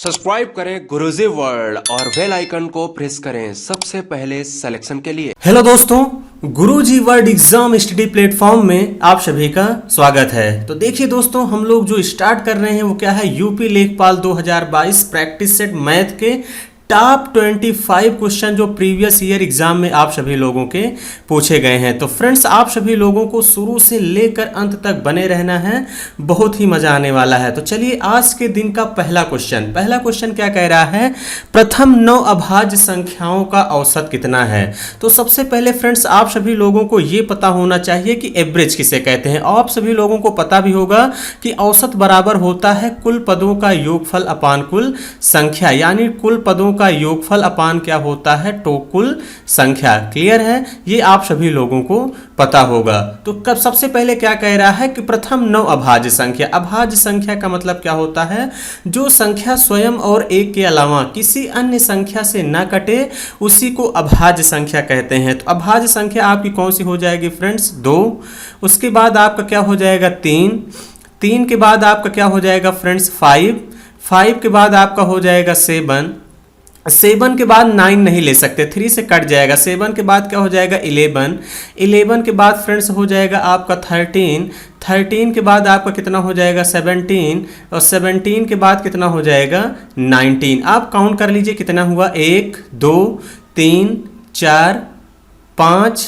Subscribe करें गुरुजी world और bell icon को प्रेस करें सबसे पहले सिलेक्शन के लिए। हेलो दोस्तों, गुरुजी वर्ल्ड एग्जाम स्टडी प्लेटफॉर्म में आप सभी का स्वागत है। तो देखिए दोस्तों, हम लोग जो स्टार्ट कर रहे हैं वो क्या है, यूपी लेखपाल 2022 प्रैक्टिस सेट मैथ के टॉप 25 क्वेश्चन जो प्रीवियस ईयर एग्जाम में आप सभी लोगों के पूछे गए हैं। तो फ्रेंड्स, आप सभी लोगों को शुरू से लेकर अंत तक बने रहना है, बहुत ही मजा आने वाला है। तो चलिए आज के दिन का पहला क्वेश्चन क्या कह रहा है, प्रथम 9 अभाज्य संख्याओं का औसत कितना है। तो सबसे पहले फ्रेंड्स, आप सभी लोगों को ये पता होना चाहिए कि एवरेज किसे कहते हैं। आप सभी लोगों को पता भी होगा कि औसत बराबर होता है कुल पदों का योगफल अपान कुल संख्या, यानी कुल पदों का योगफल अपान क्या होता है, तो कुल संख्या। क्लियर है, ये आप सभी लोगों को पता होगा। तो कब सबसे पहले क्या कह रहा है कि प्रथम 9 अभाज्य संख्या। अभाज्य संख्या का मतलब क्या होता है, जो संख्या स्वयं और एक के अलावा किसी अन्य संख्या से न कटे उसी को अभाज्य संख्या कहते हैं। तो अभाज्य संख्या आपकी कौन सी हो जाएगी फ्रेंड्स, 2। उसके बाद आपका क्या हो जाएगा, 3 के बाद आपका क्या हो जाएगा फ्रेंड्स, 5 के बाद आपका हो जाएगा 7 के बाद 9 नहीं ले सकते, 3 से कट जाएगा। 7 के बाद क्या हो जाएगा, 11 के बाद फ्रेंड्स हो जाएगा आपका 13 के बाद आपका कितना हो जाएगा, 17, और 17 के बाद कितना हो जाएगा, 19। आप काउंट कर लीजिए कितना हुआ, 1 2 3 4 5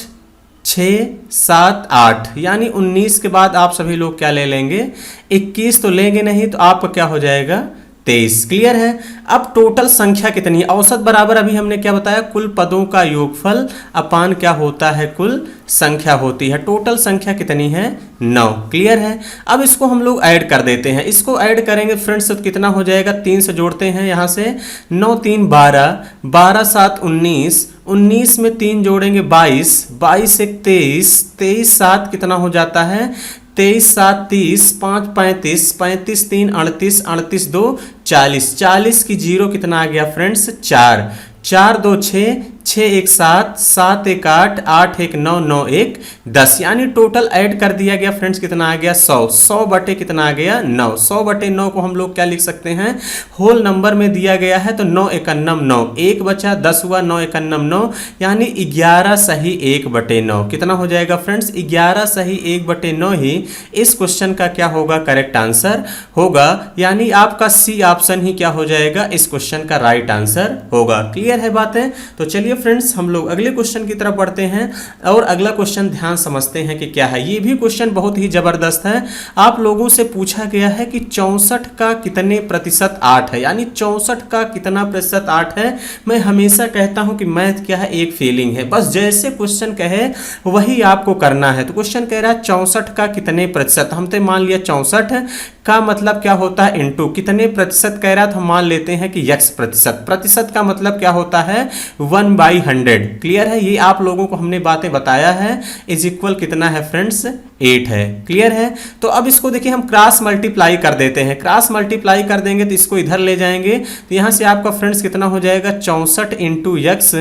6 7 8, यानी 19 के बाद आप सभी लोग क्या ले लेंगे, 21 तो लेंगे नहीं, तो आपका क्या हो जाएगा, 23। क्लियर है। अब टोटल संख्या कितनी है, औसत बराबर अभी हमने क्या बताया, कुल पदों का योगफल अपान क्या होता है, कुल संख्या होती है। टोटल संख्या कितनी है, 9। क्लियर है। अब इसको हम लोग ऐड कर देते हैं, इसको ऐड करेंगे फ्रेंड्स तो कितना हो जाएगा, 3 से जोड़ते हैं यहाँ से, 9 3 12, 12 7 19, 19 में 3 जोड़ेंगे 22, 22 1 23, 23 7 कितना हो जाता है, 23 7 30, 5 35, 35 3 38, 38 2 40, 40 की जीरो कितना आ गया फ्रेंड्स, 4, 4 2 6, 6 1 7, 7 1 8, 8 1 9, 9 1 10, यानी टोटल ऐड कर दिया गया फ्रेंड्स कितना आ गया, 100। 100 बटे कितना आ गया, 9। 100 बटे 9 को हम लोग क्या लिख सकते हैं, होल नंबर में दिया गया है तो 9 एकन्नम 9, 1 बचा 10 हुआ, 9 एकन्नम 9, यानी 11 सही 1 बटे 9 कितना हो जाएगा फ्रेंड्स, 11 सही 1 बटे 9 ही इस क्वेश्चन का क्या होगा, करेक्ट आंसर होगा। यानी आपका सी ऑप्शन ही क्या हो जाएगा, इस क्वेश्चन का राइट आंसर होगा। क्लियर है बातें। तो चलिए फ्रेंड्स, हम लोग अगले क्वेश्चन की तरफ बढ़ते हैं और अगला क्वेश्चन ध्यान समझते हैं कि क्या है। ये भी क्वेश्चन बहुत ही जबरदस्त है। आप लोगों से पूछा गया है कि 64 का कितने प्रतिशत 8 है, यानी 64 का कितना प्रतिशत 8 है। मैं हमेशा कहता हूं कि मैथ क्या है, एक फीलिंग है, बस जैसे क्वेश्चन कहे वही आपको करना है। तो क्वेश्चन कह रहा है 64 का कितने प्रतिशत, हमने मान लिया 64 का मतलब क्या होता है, इनटू कितने प्रतिशत कह रहा है, तो हम मान लेते हैं कि x प्रतिशत। प्रतिशत का मतलब क्या होता है, 1/100। क्लियर है, ये आप लोगों को हमने बातें बताया है। इज इक्वल कितना है फ्रेंड्स, 8 है। क्लियर है। तो अब इसको देखिए हम क्रॉस मल्टीप्लाई कर देते हैं, क्रॉस मल्टीप्लाई कर देंगे तो इसको इधर ले जाएंगे, तो यहाँ से आपका फ्रेंड्स कितना हो जाएगा, 64 इंटू x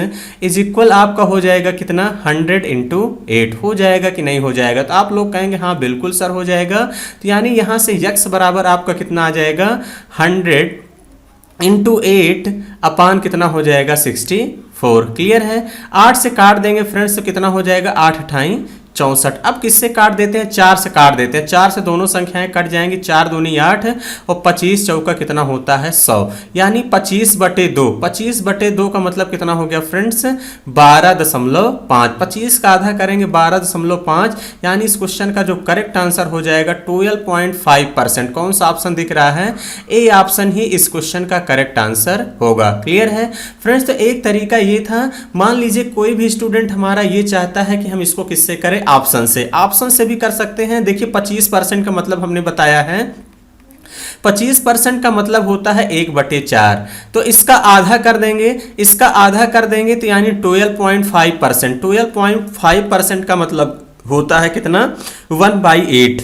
इज इक्वल आपका हो जाएगा कितना, 100 इंटू 8 हो जाएगा कि नहीं हो जाएगा। तो आप लोग कहेंगे हाँ बिल्कुल सर हो जाएगा। तो यानी यहाँ से x बराबर आपका कितना आ जाएगा, 100 इंटू 8 अपान कितना हो जाएगा, 64। क्लियर है। 8 से काट देंगे फ्रेंड्स तो कितना हो जाएगा, 8 अठाई 64। अब किससे काट देते हैं, 4 से काट देते हैं। 4 से दोनों संख्याएं कट जाएंगी, 4 दूनी 8 और 25 चौका कितना होता है, 100, यानी 25 बटे 2। 25 बटे 2 का मतलब कितना हो गया फ्रेंड्स, 12.5। 25 का आधा करेंगे 12.5, यानी इस क्वेश्चन का जो करेक्ट आंसर हो जाएगा 12.5%। कौन सा ऑप्शन दिख रहा है, ए ऑप्शन ही इस क्वेश्चन का करेक्ट आंसर होगा। क्लियर है फ्रेंड्स। तो एक तरीका ये था, मान लीजिए कोई भी स्टूडेंट हमारा ये चाहता है कि हम इसको किससे करें, ऑप्शन से भी कर सकते हैं। देखिए 25% का मतलब हमने बताया है, 25% का मतलब होता है 1/4। तो इसका आधा कर देंगे, तो यानी 12.5%। 12.5% का मतलब होता है कितना, 1/8,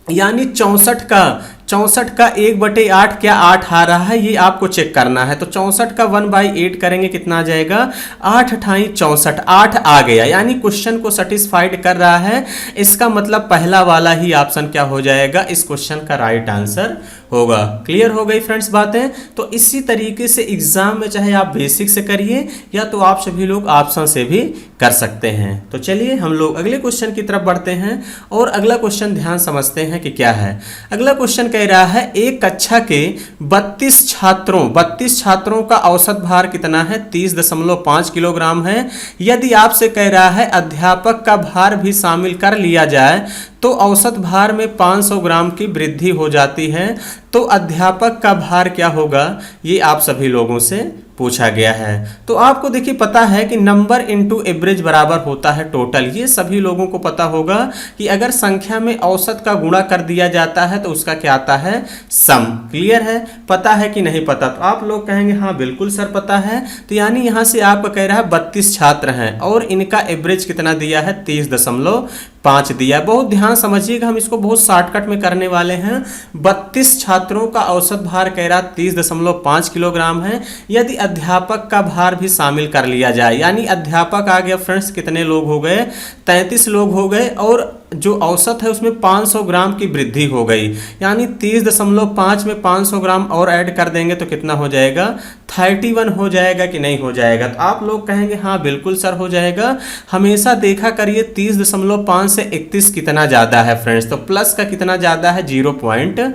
यानी 64 का 64 का 1/8 क्या 8 आ रहा है, ये आपको चेक करना है। तो 64 का 1/8 करेंगे कितना आ जाएगा, 8 अठाई 64, 8 आ गया, यानी क्वेश्चन को सेटिस्फाइड कर रहा है। इसका मतलब पहला वाला ही ऑप्शन क्या हो जाएगा, इस क्वेश्चन का राइट आंसर होगा। क्लियर हो गई फ्रेंड्स बातें। तो इसी तरीके से एग्जाम में चाहे आप बेसिक से करिए या तो आप सभी लोग ऑप्शन से भी कर सकते हैं। तो चलिए हम लोग अगले क्वेश्चन की तरफ बढ़ते हैं और अगला क्वेश्चन ध्यान समझते हैं कि क्या है। अगला क्वेश्चन कह रहा है एक कक्षा के 32 छात्रों का औसत भार कितना है, 30.5 किलोग्राम है। यदि आपसे कह रहा है अध्यापक का भार भी शामिल कर लिया जाए तो औसत भार में 500 ग्राम की वृद्धि हो जाती है, तो अध्यापक का भार क्या होगा, ये आप सभी लोगों से पूछा गया है। तो आपको देखिए पता है कि नंबर इनटू एवरेज बराबर होता है टोटल, ये सभी लोगों को पता होगा कि अगर संख्या में औसत का गुणा कर दिया जाता है तो उसका क्या आता है, सम। क्लियर है, पता है कि नहीं पता, तो आप लोग कहेंगे हाँ बिल्कुल सर पता है। तो यानी यहाँ से आपका कह रहा है 32 छात्र हैं और इनका एवरेज कितना दिया है, 30.5 दिया है। बहुत ध्यान समझिएगा, हम इसको बहुत शॉर्टकट में करने वाले हैं। 32 छात्रों का औसत भार कह रहा 30.5 किलोग्राम है। यदि अध्यापक का भार भी शामिल कर लिया जाए, यानी अध्यापक आ गया फ्रेंड्स, कितने लोग हो गए, 33 लोग हो गए, और जो औसत है उसमें 500 ग्राम की वृद्धि हो गई, यानी 30.5 में 500 ग्राम और ऐड कर देंगे तो कितना हो जाएगा, 31 हो जाएगा कि नहीं हो जाएगा। तो आप लोग कहेंगे हाँ बिल्कुल सर हो जाएगा। हमेशा देखा करिए 30.5 से 31 कितना ज़्यादा है फ्रेंड्स, तो प्लस का कितना ज़्यादा है, 0.5।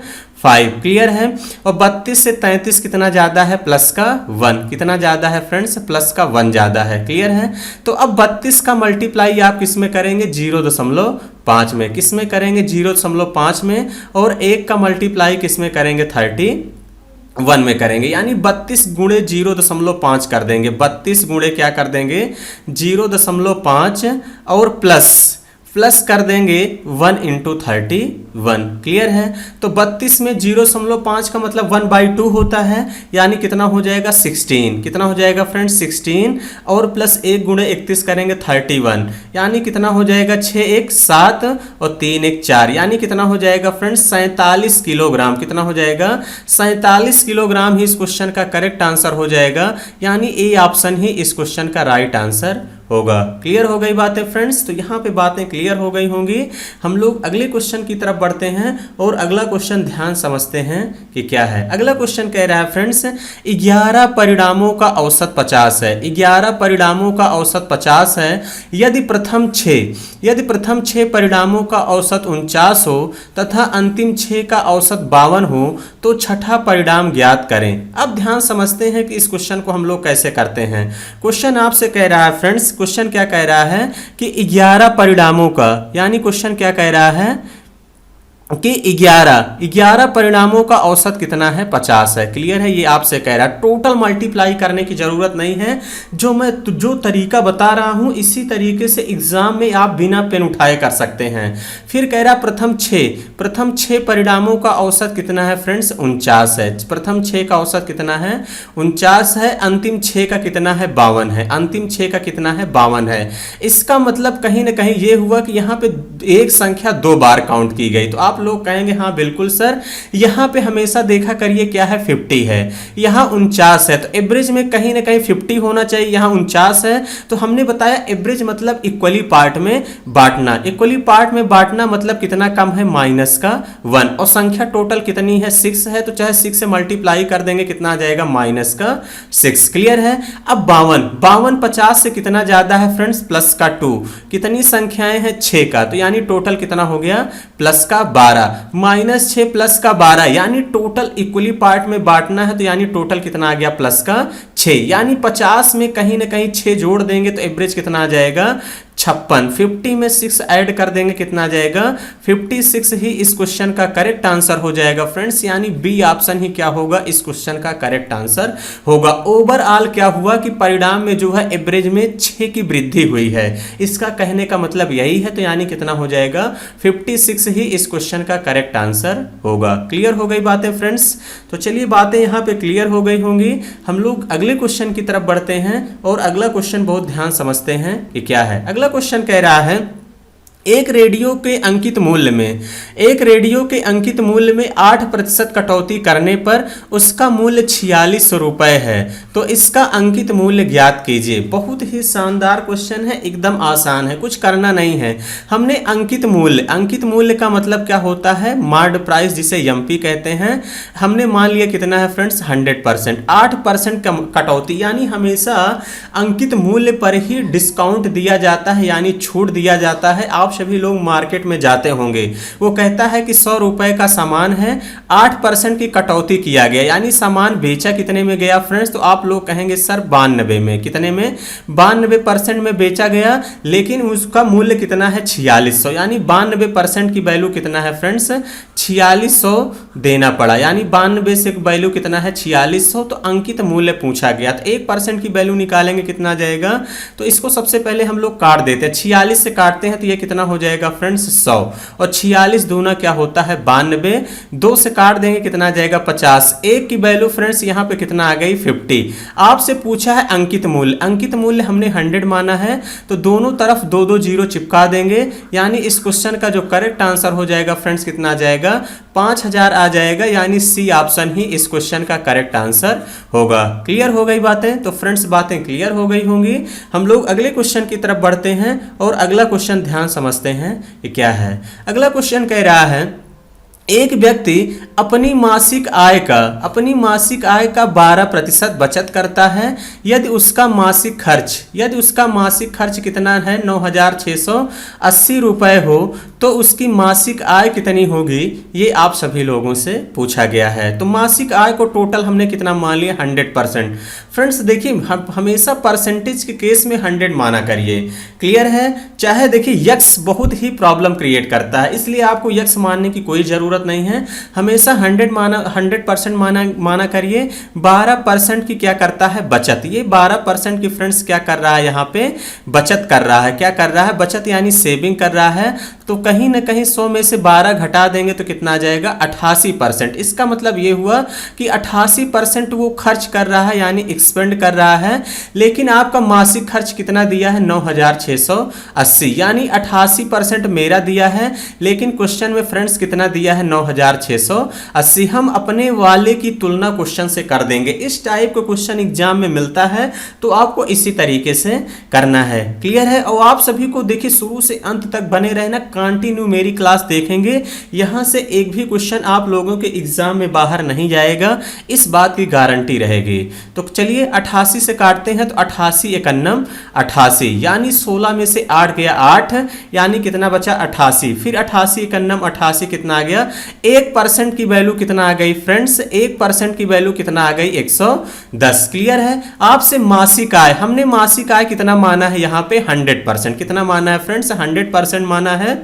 क्लियर है। और 32 से 33 कितना ज़्यादा है, प्लस का 1 कितना ज़्यादा है फ्रेंड्स, प्लस का 1 ज़्यादा है। क्लियर है। तो अब 32 का मल्टीप्लाई आप किस में करेंगे, 0.5 में। किस में करेंगे, 0.5 में। और 1 का मल्टीप्लाई किस में करेंगे, 31 में करेंगे, यानी 32 गुणे 0.5 कर देंगे। 32 गुणे क्या कर देंगे, 0.5 और प्लस कर देंगे 1 इंटू 31। क्लियर है। तो 32 में 0.5 का मतलब 1/2 होता है, यानी कितना हो जाएगा, 16। कितना हो जाएगा फ्रेंड्स, 16 और प्लस 1 गुणे 31 करेंगे 31, यानी कितना हो जाएगा, 6 1 7 और 3 1 4, यानी कितना हो जाएगा फ्रेंड्स, 47 किलोग्राम। कितना हो जाएगा, 47 किलोग्राम ही इस क्वेश्चन का करेक्ट आंसर हो जाएगा, यानी ए ऑप्शन ही इस क्वेश्चन का राइट आंसर होगा। क्लियर हो गई बातें फ्रेंड्स। तो यहाँ पे बातें क्लियर हो गई होंगी। हम लोग अगले क्वेश्चन की तरफ बढ़ते हैं और अगला क्वेश्चन ध्यान समझते हैं कि क्या है। अगला क्वेश्चन कह रहा है फ्रेंड्स, 11 परिणामों का औसत 50 है। 11 परिणामों का औसत 50 है। यदि प्रथम 6 परिणामों का औसत 49 हो तथा अंतिम 6 का औसत 52 हो तो छठा परिणाम ज्ञात करें। अब ध्यान समझते हैं कि इस क्वेश्चन को हम लोग कैसे करते हैं। क्वेश्चन आपसे कह रहा है फ्रेंड्स, क्वेश्चन क्या कह रहा है कि 11 परिणामों का, यानी क्वेश्चन क्या कह रहा है कि 11 परिणामों का औसत कितना है, 50 है। क्लियर है। ये आपसे कह रहा है, टोटल मल्टीप्लाई करने की जरूरत नहीं है। जो तरीका बता रहा हूं इसी तरीके से एग्जाम में आप बिना पेन उठाए कर सकते हैं। फिर कह रहा प्रथम 6 परिणामों का औसत कितना है फ्रेंड्स, 49 है। प्रथम 6 का औसत कितना है, 49 है। अंतिम 6 का कितना है, 52 है। अंतिम 6 का कितना है, 52 है। इसका मतलब कहीं ना कहीं ये हुआ कि यहाँ पे एक संख्या 2 बार काउंट की गई। तो आप लोग कहेंगे हाँ बिल्कुल सर, यहाँ पे हमेशा देखा करिए क्या है, 50 है, यहाँ 49 है। तो एवरेज में कहीं ना कहीं 50 होना चाहिए, यहाँ 49 है। तो हमने बताया एवरेज मतलब इक्वली पार्ट में बांटना। इक्वली पार्ट में बांटना मतलब कितना कम है, -1। और संख्या टोटल कितनी है, 6 है। तो चाहे 6 से मल्टीप्लाई कर देंगे, कितना आ जाएगा, -6। क्लियर है। अब 52 50 से कितना ज्यादा है फ्रेंड्स, +2। कितनी संख्याएं हैं, 6 का। तो यानी टोटल कितना हो गया, +12। -6 +12, यानी टोटल इक्वली पार्ट में बांटना है। तो यानी टोटल कितना आ गया, +6। यानी 50 में कहीं ना कहीं 6 जोड़ देंगे तो एवरेज कितना आ जाएगा, 56। 50 में 6 ऐड कर देंगे, कितना आ जाएगा, 56 ही इस क्वेश्चन का करेक्ट आंसर हो जाएगा फ्रेंड्स। यानी बी ऑप्शन ही क्या होगा, इस क्वेश्चन का करेक्ट आंसर होगा। ओवरऑल क्या हुआ कि परिणाम में जो है एवरेज में 6 की वृद्धि हुई है, इसका कहने का मतलब यही है। तो यानी कितना हो जाएगा, 56 ही इस क्वेश्चन का करेक्ट आंसर होगा। क्लियर हो गई बातें फ्रेंड्स। तो चलिए बातें यहाँ पे क्लियर हो गई होंगी। हम लोग अगले क्वेश्चन की तरफ बढ़ते हैं और अगला क्वेश्चन बहुत ध्यान समझते हैं कि क्या है। अगला क्वेश्चन कह रहा है एक रेडियो के अंकित मूल्य में 8% कटौती करने पर उसका मूल्य 4600 रुपये है। तो इसका अंकित मूल्य ज्ञात कीजिए। बहुत ही शानदार क्वेश्चन है, एकदम आसान है, कुछ करना नहीं है। हमने अंकित मूल्य का मतलब क्या होता है? मार्ड प्राइस, जिसे एमपी कहते हैं। हमने मान लिया कितना है फ्रेंड्स? 100%। 8% कटौती, यानी हमेशा अंकित मूल्य पर ही डिस्काउंट दिया जाता है, यानी छूट दिया जाता है। आप सभी लोग मार्केट में जाते होंगे, वो कहता है कि 100 रुपए का सामान है, 8% की कटौती किया गया, यानी सामान बेचा कितने में गया फ्रेंड्स? तो आप लोग कहेंगे सर 92 में। कितने में? 92% में बेचा गया, लेकिन उसका मूल्य कितना है? 4600, यानी 92% की वैल्यू कितना है फ्रेंड्स? 4600 देना पड़ा, यानी 92 से वैल्यू कितना है? 4600। तो अंकित मूल्य पूछा गया, तो 1% की वैल्यू निकालेंगे, कितना जाएगा? तो इसको सबसे पहले हम लोग काट देते हैं। 46 से काटते हैं तो ये कितना हो जाएगा फ्रेंड्स? 100। और 46 दूना क्या होता है? 92। 2 से काट देंगे, कितना जाएगा? 50। 1 की वैल्यू फ्रेंड्स यहाँ पे कितना आ गई? 50। आपसे पूछा है अंकित मूल्य। अंकित मूल्य हमने 100 माना है, तो दोनों तरफ 2 0 चिपका देंगे, यानी इस क्वेश्चन का जो करेक्ट आंसर हो जाएगा फ्रेंड्स कितना आ जाएगा? 5000 आ जाएगा, यानी सी ऑप्शन ही इस क्वेश्चन का करेक्ट आंसर होगा। क्लियर हो गई बातें? तो फ्रेंड्स बातें क्लियर हो गई होंगी। हम लोग अगले क्वेश्चन की तरफ बढ़ते हैं और अगला क्वेश्चन ध्यान समझते हैं कि क्या है। अगला क्वेश्चन कह रहा है, एक व्यक्ति अपनी मासिक आय का 12% बचत करता है। यदि उसका मासिक खर्च कितना है? 9680 रुपये हो, तो उसकी मासिक आय कितनी होगी? ये आप सभी लोगों से पूछा गया है। तो मासिक आय को टोटल हमने कितना मान लिया? 100%। फ्रेंड्स देखिए, हमेशा परसेंटेज के केस में 100 माना करिए। क्लियर है? चाहे देखिए यक्स बहुत ही प्रॉब्लम क्रिएट करता है, इसलिए आपको यक्स मानने की कोई जरूरत नहीं है। हमेशा 100% माना करिए। 12% की क्या करता है? बचत। ये 12% की फ्रेंड्स क्या कर रहा है? यहाँ पे बचत कर रहा है। क्या कर रहा है? बचत, यानी सेविंग कर रहा है। तो कहीं ना कहीं 100 में से 12 घटा देंगे तो कितना आ जाएगा? 88%। इसका मतलब ये हुआ कि 88% वो खर्च कर रहा है, यानी एक्सपेंड कर रहा है। लेकिन आपका मासिक खर्च कितना दिया है? 9680, यानी 88% मेरा दिया है, लेकिन क्वेश्चन में फ्रेंड्स कितना दिया है? 9680। हम अपने वाले की तुलना क्वेश्चन से कर देंगे। इस टाइप का क्वेश्चन एग्जाम में मिलता है, तो आपको इसी तरीके से करना है। क्लियर है? और आप सभी को देखिए शुरू से अंत तक बने रहना, कंटिन्यू मेरी क्लास देखेंगे। यहां से एक भी क्वेश्चन आप लोगों के एग्जाम में बाहर नहीं जाएगा, इस बात की गारंटी रहेगी। तो चलिए 88 से काटते हैं, तो 88 एकन्नम 88, यानी 16 में से 8 गया 8, यानी कितना बचा? 88। फिर 88 एकन्नम 88 कितना आ गया? 1% की वैल्यू कितना आ गई फ्रेंड्स? 1% की वैल्यू कितना आ गई? 110। क्लियर है? आपसे मासिक आय, हमने मासिक आय कितना माना है? यहाँ पे 100%। कितना माना है फ्रेंड्स? 100% माना है।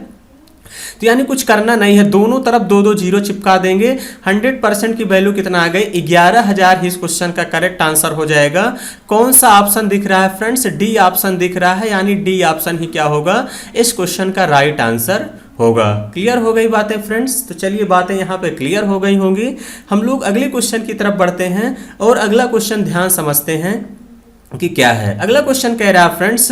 तो यानी कुछ करना नहीं है, दोनों तरफ 2 0 चिपका देंगे। 100% की वैल्यू कितना आ गई? 11000 ही इस क्वेश्चन का करेक्ट आंसर हो जाएगा। कौन सा ऑप्शन दिख रहा है फ्रेंड्स? डी ऑप्शन दिख रहा है, यानी डी ऑप्शन ही क्या होगा? इस क्वेश्चन का राइट आंसर होगा। क्लियर हो गई बातें फ्रेंड्स? तो चलिए बातें यहाँ पे क्लियर हो गई होंगी। हम लोग अगले क्वेश्चन की तरफ बढ़ते हैं और अगला क्वेश्चन ध्यान समझते हैं कि क्या है। अगला क्वेश्चन कह रहा है फ्रेंड्स,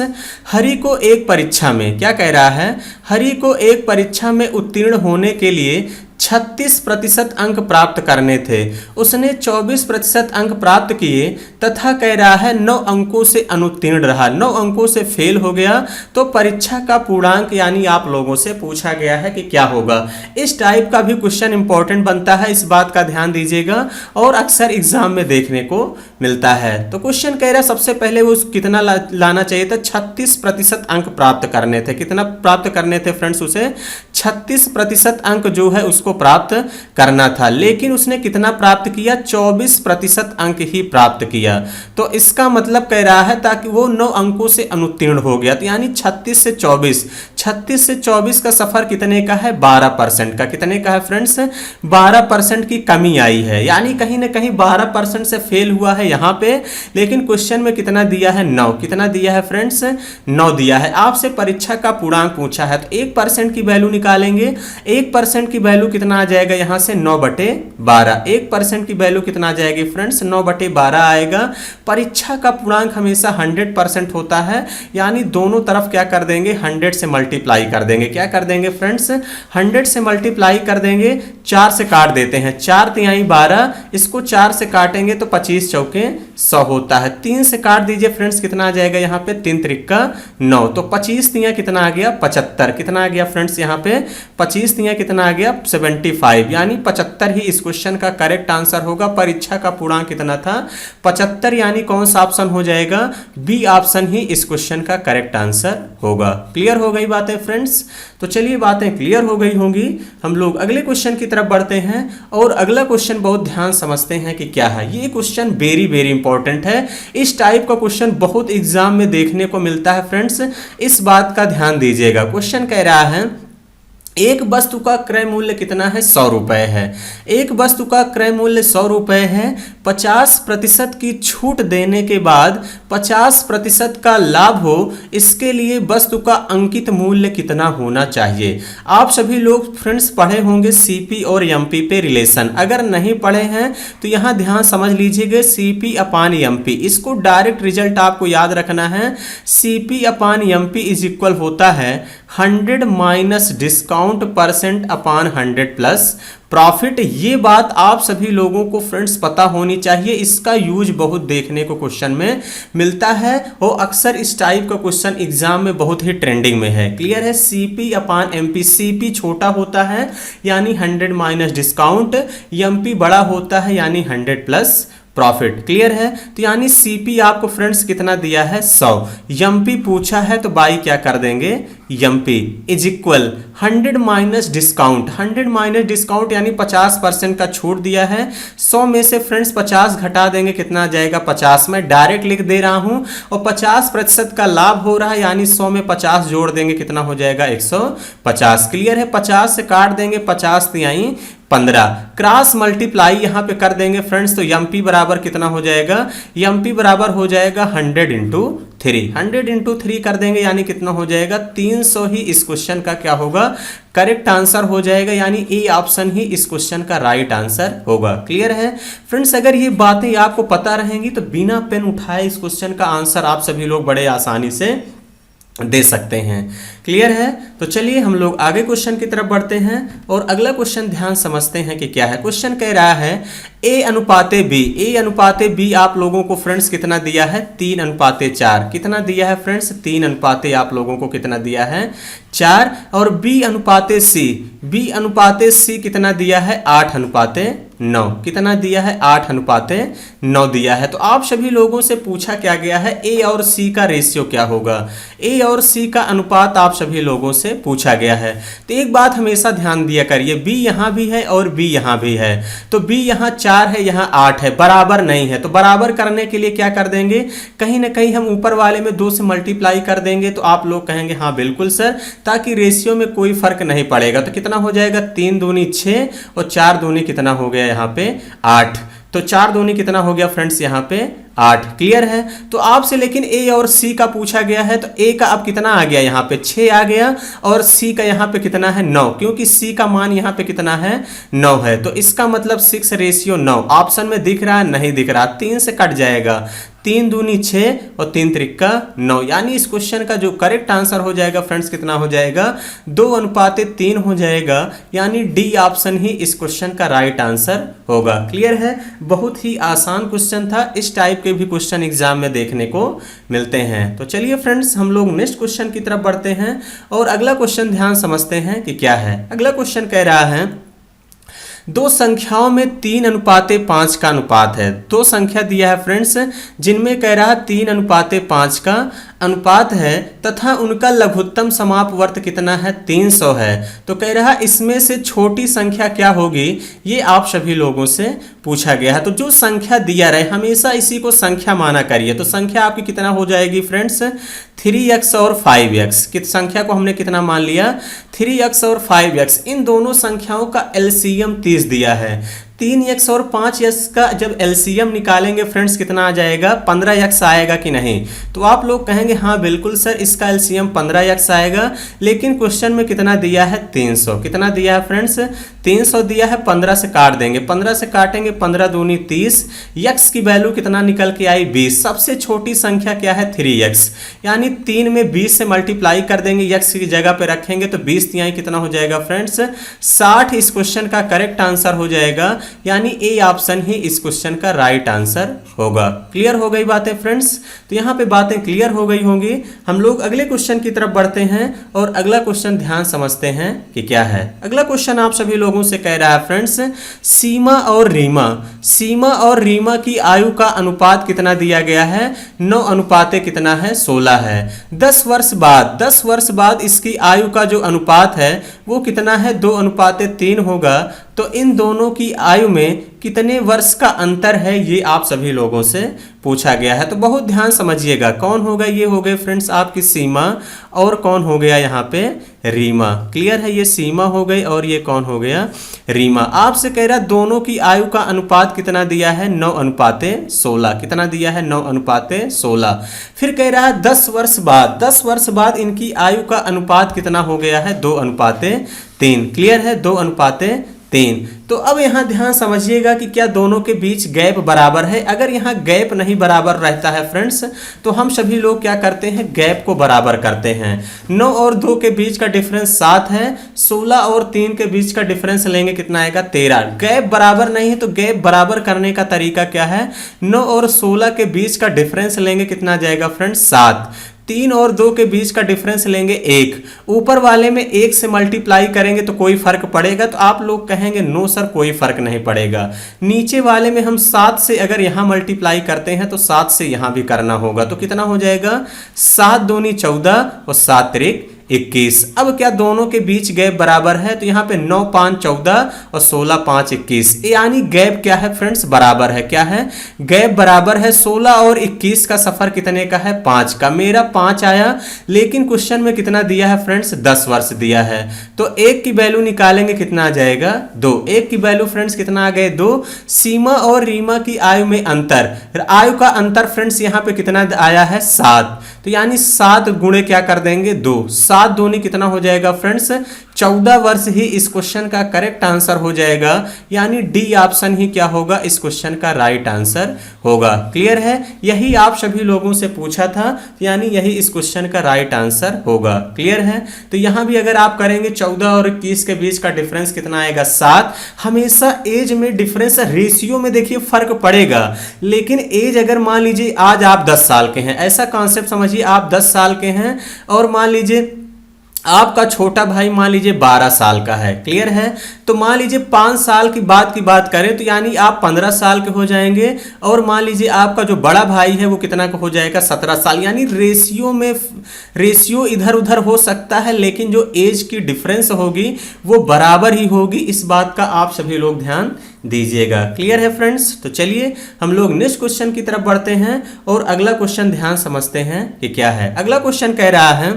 हरि को एक परीक्षा में, क्या कह रहा है? हरि को एक परीक्षा में उत्तीर्ण होने के लिए 36% अंक प्राप्त करने थे। उसने 24% अंक प्राप्त किए तथा कह रहा है 9 अंकों से अनुत्तीर्ण रहा, 9 अंकों से फेल हो गया। तो परीक्षा का पूर्णांक यानी आप लोगों से पूछा गया है कि क्या होगा। इस टाइप का भी क्वेश्चन इंपॉर्टेंट बनता है, इस बात का ध्यान दीजिएगा, और अक्सर एग्जाम में देखने को मिलता है। तो क्वेश्चन कह रहा है सबसे पहले वो कितना लाना चाहिए था? 36% अंक प्राप्त करने थे। कितना प्राप्त करने थे फ्रेंड्स? उसे 36% अंक जो है उसको प्राप्त करना था, लेकिन उसने कितना प्राप्त किया? 24% अंक ही प्राप्त किया। तो इसका मतलब कह रहा है ताकि वो 9 अंकों से अनुत्तीर्ण हो गया। तो यानी 36 से 24 का सफर कितने का है? 12% का। कितने का है फ्रेंड्स? 12% की कमी आई है, यानी कहीं ना कहीं 12% से फेल हुआ है यहाँ पे। लेकिन क्वेश्चन में कितना दिया है? 9। कितना दिया है फ्रेंड्स? 9 दिया है। आपसे परीक्षा का पूर्णांक पूछा है, तो 1% की वैल्यू निकालेंगे। 1% की वैल्यू कितना आ जाएगा यहाँ से 9/12। 1% की वैल्यू कितना आ जाएगी फ्रेंड्स, 9/12 आएगा। परीक्षा का पूर्णांक हमेशा 100% होता है, यानी दोनों तरफ क्या कर देंगे, 100 से मल्टीप्लाई कर देंगे। क्या कर देंगे फ्रेंड्स, 100 से मल्टीप्लाई कर देंगे। 4 से काट देते हैं, 4 तिहाई 12, इसको 4 से काटेंगे तो 25 चौके 100 होता है। 3 से काट दीजिए फ्रेंड्स, कितना आ जाएगा यहाँ पे, 3 त्रिका 9, तो 25 तिया कितना आ गया, 75। कितना आ गया फ्रेंड्स यहाँ पे, 25 तिया कितना आ गया, 75, यानी 75 ही इस क्वेश्चन का करेक्ट आंसर होगा। परीक्षा का पूर्णांक कितना था, 75, यानी कौन सा ऑप्शन हो जाएगा, बी ऑप्शन ही इस क्वेश्चन का करेक्ट आंसर होगा। क्लियर हो गई बातें फ्रेंड्स? तो चलिए बातें क्लियर हो गई होंगी, हम लोग अगले क्वेश्चन की तरफ बढ़ते हैं। और अगला क्वेश्चन बहुत ध्यान समझते हैं कि क्या है। ये क्वेश्चन वेरी वेरी इंपॉर्टेंट है। इस टाइप का क्वेश्चन बहुत एग्जाम में देखने को मिलता है फ्रेंड्स, इस बात का ध्यान दीजिएगा। क्वेश्चन कह रहा है एक वस्तु का क्रय मूल्य कितना है, 100 रुपए है। एक वस्तु का क्रय मूल्य 100 रुपए है। 50% की छूट देने के बाद 50% का लाभ हो, इसके लिए वस्तु का अंकित मूल्य कितना होना चाहिए। आप सभी लोग फ्रेंड्स पढ़े होंगे सीपी और एमपी पे रिलेशन। अगर नहीं पढ़े हैं तो यहाँ ध्यान समझ लीजिएगा, सीपी अपान एमपी, इसको डायरेक्ट रिजल्ट आपको याद रखना है। CP upon MP is equal होता है 100 माइनस डिस्काउंट % अपान 100 प्लस प्रॉफिट। ये बात आप सभी लोगों को फ्रेंड्स पता होनी चाहिए। इसका यूज बहुत देखने को क्वेश्चन में मिलता है और अक्सर इस टाइप का क्वेश्चन एग्जाम में बहुत ही ट्रेंडिंग में है। क्लियर है? सीपी अपान एमपी, सीपी छोटा होता है यानी 100 माइनस डिस्काउंट, एमपी बड़ा होता है यानी 100 प्लस प्रॉफिट। क्लियर है? तो यानी सीपी आपको फ्रेंड्स कितना दिया है, 100। एमपी पूछा है तो बाई क्या कर देंगे, MP is equal 100 minus discount. 100 minus discount यानी 50% का छूट दिया है। 100 में से फ्रेंड्स 50 घटा देंगे, कितना आ जाएगा, 50। मैं डायरेक्ट लिख दे रहा हूं। और 50% का लाभ हो रहा है यानी 100 में 50 जोड़ देंगे, कितना हो जाएगा, 150। क्लियर है? 50 से काट देंगे, 50 तिहाई 15, क्रॉस मल्टीप्लाई यहां पे कर देंगे फ्रेंड्स, तो एमपी बराबर कितना हो जाएगा, एमपी बराबर हो जाएगा 100 इंटू 3। 100 इंटू 3 कर देंगे यानी कितना हो जाएगा, 300 ही इस क्वेश्चन का क्या होगा, करेक्ट आंसर हो जाएगा। यानी ए ऑप्शन ही इस क्वेश्चन का राइट आंसर होगा। क्लियर है फ्रेंड्स? अगर ये बातें आपको पता रहेंगी तो बिना पेन उठाए इस क्वेश्चन का आंसर आप सभी लोग बड़े आसानी से दे सकते हैं। क्लियर है? तो चलिए हम लोग आगे क्वेश्चन की तरफ बढ़ते हैं और अगला क्वेश्चन ध्यान समझते हैं कि क्या है। क्वेश्चन कह रहा है ए अनुपाते बी। ए अनुपाते बी आप लोगों को फ्रेंड्स कितना दिया है, 3:4। कितना दिया है फ्रेंड्स, 3 अनुपाते आप लोगों को कितना दिया है, 4। और बी अनुपाते सी, बी अनुपाते सी कितना दिया है, 8:9। कितना दिया है, 8:9 दिया है। तो आप सभी लोगों से पूछा क्या गया है, ए और सी का रेशियो क्या होगा, ए और सी का अनुपात आप सभी लोगों से पूछा गया है। तो एक बात हमेशा ध्यान दिया करिए, बी यहां भी है और बी यहां भी है। तो बी यहां 4 है, यहां 8 है, बराबर नहीं है। तो बराबर करने के लिए क्या कर देंगे, कहीं ना कहीं हम ऊपर वाले में 2 से मल्टीप्लाई कर देंगे। तो आप लोग कहेंगे हाँ बिल्कुल सर, ताकि रेशियो में कोई फर्क नहीं पड़ेगा। तो कितना हो जाएगा, 3 दूनी 6 और 4 दूनी कितना हो गया यहाँ पे 8। तो 4 दूनी कितना हो गया फ्रेंड्स यहाँ पे 8। क्लियर है? तो आपसे लेकिन ए और सी का पूछा गया है, तो ए का अब कितना आ गया, यहाँ पे 6 आ गया और सी का यहाँ पे कितना है 9, क्योंकि सी का मान यहाँ पे कितना है 9 है। तो इसका मतलब 6:9 ऑप्शन में दिख रहा है, नहीं दिख रहा, 3 से कट जाएगा, 3 दूनी 6 और 3 त्रिका 9। यानी इस क्वेश्चन का जो करेक्ट आंसर हो जाएगा फ्रेंड्स कितना हो जाएगा, 2:3 हो जाएगा। यानी डी ऑप्शन ही इस क्वेश्चन का राइट आंसर होगा। क्लियर है? बहुत ही आसान क्वेश्चन था। इस टाइप के भी क्वेश्चन एग्जाम में देखने को मिलते हैं। तो चलिए फ्रेंड्स हम लोग नेक्स्ट क्वेश्चन की तरफ बढ़ते हैं और अगला क्वेश्चन ध्यान समझते हैं कि क्या है। अगला क्वेश्चन कह रहा है दो संख्याओं में 3:5 का अनुपात है। दो संख्या दिया है फ्रेंड्स जिनमें कह रहा है 3:5 का अनुपात है तथा उनका लघुत्तम समापवर्त कितना है, 300 है। तो कह रहा है इसमें से छोटी संख्या क्या होगी, ये आप सभी लोगों से पूछा गया है। तो जो संख्या दिया रहे हमेशा इसी को संख्या माना करिए। तो संख्या आपकी कितना हो जाएगी फ्रेंड्स, 3x और 5x। किस संख्या को हमने कितना मान लिया, 3x और 5x। इन दोनों संख्याओं का एलसीएम 30 दिया है। 3x और 5x का जब एलसीएम निकालेंगे फ्रेंड्स कितना आ जाएगा, 15x आएगा कि नहीं। तो आप लोग कहेंगे हाँ बिल्कुल सर इसका एलसीएम 15x आएगा, लेकिन क्वेश्चन में कितना दिया है 300। कितना दिया है फ्रेंड्स, 300 दिया है। 15 से काट देंगे, 15 से काटेंगे 15 दूनी 30, x की वैल्यू कितना निकल के आई 20। सबसे छोटी संख्या क्या है 3x, यानी 3 में 20 से मल्टीप्लाई कर देंगे, x की जगह पे रखेंगे तो 20 तिहाई कितना हो जाएगा फ्रेंड्स 60। इस क्वेश्चन का करेक्ट आंसर हो जाएगा, यानी ए ऑप्शन ही इस क्वेश्चन का राइट आंसर होगा। क्लियर हो गई बातें फ्रेंड्स, तो यहाँ पे बातें क्लियर हो गई होंगी। हम लोग अगले क्वेश्चन की तरफ बढ़ते हैं और अगला क्वेश्चन ध्यान समझते हैं कि क्या है। अगला क्वेश्चन आप सभी लोगों से कह रहा है फ्रेंड्स, सीमा और रीमा की आयु का अनुपात कितना दिया गया है, 9 अनुपाते कितना है 16 है। 10 वर्ष बाद इसकी आयु का जो अनुपात है वो कितना है 2 अनुपाते 3 होगा। तो इन दोनों की आयु में कितने वर्ष का अंतर है ये आप सभी लोगों से पूछा गया है। तो बहुत ध्यान समझिएगा, कौन होगा, ये हो गए फ्रेंड्स आपकी सीमा और कौन हो गया यहाँ पे रीमा। क्लियर है, ये सीमा हो गई और ये कौन हो गया रीमा। आपसे कह रहा दोनों की आयु का अनुपात कितना दिया है 9 अनुपाते 16। कितना दिया है 9 अनुपाते 16। फिर कह रहा है 10 वर्ष बाद इनकी आयु का अनुपात कितना हो गया है 2 अनुपाते 3। क्लियर है, 2 अनुपाते 3। तो अब यहाँ ध्यान समझिएगा कि क्या दोनों के बीच गैप बराबर है। अगर यहाँ गैप नहीं बराबर रहता है फ्रेंड्स तो हम सभी लोग क्या करते हैं, गैप को बराबर करते हैं। 9 और 2 के बीच का डिफरेंस 7 है, 16 और 3 के बीच का डिफरेंस लेंगे कितना आएगा 13। गैप बराबर नहीं है तो गैप बराबर करने का तरीका क्या है, 9 और 16 के बीच का डिफरेंस लेंगे कितना जाएगा फ्रेंड्स 7। 3 और 2 के बीच का डिफरेंस लेंगे 1। ऊपर वाले में 1 से मल्टीप्लाई करेंगे तो कोई फर्क पड़ेगा, तो आप लोग कहेंगे नो सर कोई फर्क नहीं पड़ेगा। नीचे वाले में हम 7 से अगर यहां मल्टीप्लाई करते हैं तो 7 से यहां भी करना होगा, तो कितना हो जाएगा 7 दूनी 14 और 7 त्रिक 21। अब क्या दोनों के बीच गैप बराबर है, तो यहाँ पे 9 5 14 और 16 5 21, यानी गैप क्या है फ्रेंड्स बराबर है। क्या है, गैप बराबर है। 16 और 21 का सफर कितने का है 5 का। मेरा 5 आया, लेकिन क्वेश्चन में कितना दिया है फ्रेंड्स 10 वर्ष दिया है, तो 1 की वैल्यू निकालेंगे कितना आ जाएगा 2। 1 की वैल्यू फ्रेंड्स कितना आ गए 2। सीमा और रीमा की आयु में अंतर, आयु का अंतर फ्रेंड्स यहाँ पे कितना आया है 7, तो यानी 7 गुणे क्या कर देंगे 2। 7 दूनी कितना हो जाएगा फ्रेंड्स 14 वर्ष ही इस क्वेश्चन का करेक्ट आंसर हो जाएगा, यानी डी ऑप्शन ही क्या होगा इस क्वेश्चन का राइट आंसर होगा। क्लियर है, यही आप सभी लोगों से पूछा था, यानी यही इस क्वेश्चन का राइट आंसर होगा। क्लियर है, तो यहां भी अगर आप करेंगे 14 और 21 के बीच का डिफरेंस कितना आएगा 7। हमेशा एज में डिफरेंस रेशियो में देखिए फर्क पड़ेगा, लेकिन एज अगर मान लीजिए आज आप 10 साल के हैं, ऐसा कॉन्सेप्ट समझिए आप 10 साल के हैं और मान लीजिए आपका छोटा भाई मान लीजिए 12 साल का है। क्लियर है, तो मान लीजिए 5 साल की बात करें तो यानी आप 15 साल के हो जाएंगे, और मान लीजिए आपका जो बड़ा भाई है वो कितना का हो जाएगा 17 साल। यानी रेशियो इधर उधर हो सकता है, लेकिन जो एज की डिफरेंस होगी वो बराबर ही होगी। इस बात का आप सभी लोग ध्यान दीजिएगा। क्लियर है फ्रेंड्स, तो चलिए हम लोग नेक्स्ट क्वेश्चन की तरफ बढ़ते हैं और अगला क्वेश्चन ध्यान समझते हैं कि क्या है। अगला क्वेश्चन कह रहा है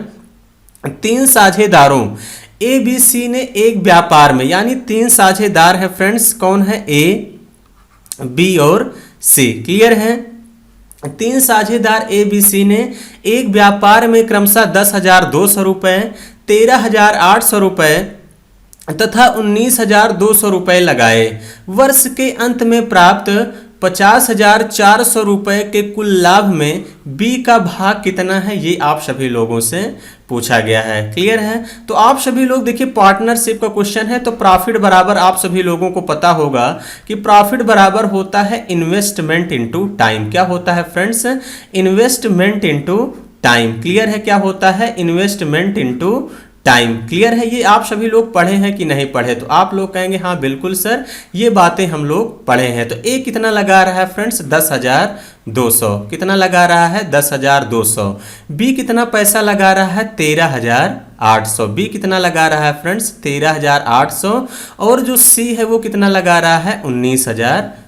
3 साझेदारों ए बी सी ने एक व्यापार में, यानी 3 साझेदार है फ्रेंड्स, कौन है ए बी और सी। क्लियर है, 3 साझेदार ए बी सी ने एक व्यापार में क्रमशः 10,200 रुपये, 13,800 रुपये तथा 19,200 रुपये लगाए। वर्ष के अंत में प्राप्त 50,400 रुपये के कुल लाभ में बी का भाग कितना है, ये आप सभी लोगों से पूछा गया है। क्लियर है, तो आप सभी लोग देखिए पार्टनरशिप का क्वेश्चन है, तो प्रॉफिट बराबर आप सभी लोगों को पता होगा कि प्रॉफिट बराबर होता है इन्वेस्टमेंट इनटू टाइम। क्या होता है friends, investment into time. Clear है, क्या होता है इन्वेस्टमेंट इनटू टाइम। क्लियर है, ये आप सभी लोग पढ़े हैं कि नहीं पढ़े, तो आप लोग कहेंगे हाँ बिल्कुल सर ये बातें हम लोग पढ़े हैं। तो ए कितना लगा रहा है फ्रेंड्स 10,200, कितना लगा रहा है 10,200। बी कितना पैसा लगा रहा है 13,800, बी कितना लगा रहा है फ्रेंड्स 13,800, और जो सी है वो कितना लगा रहा है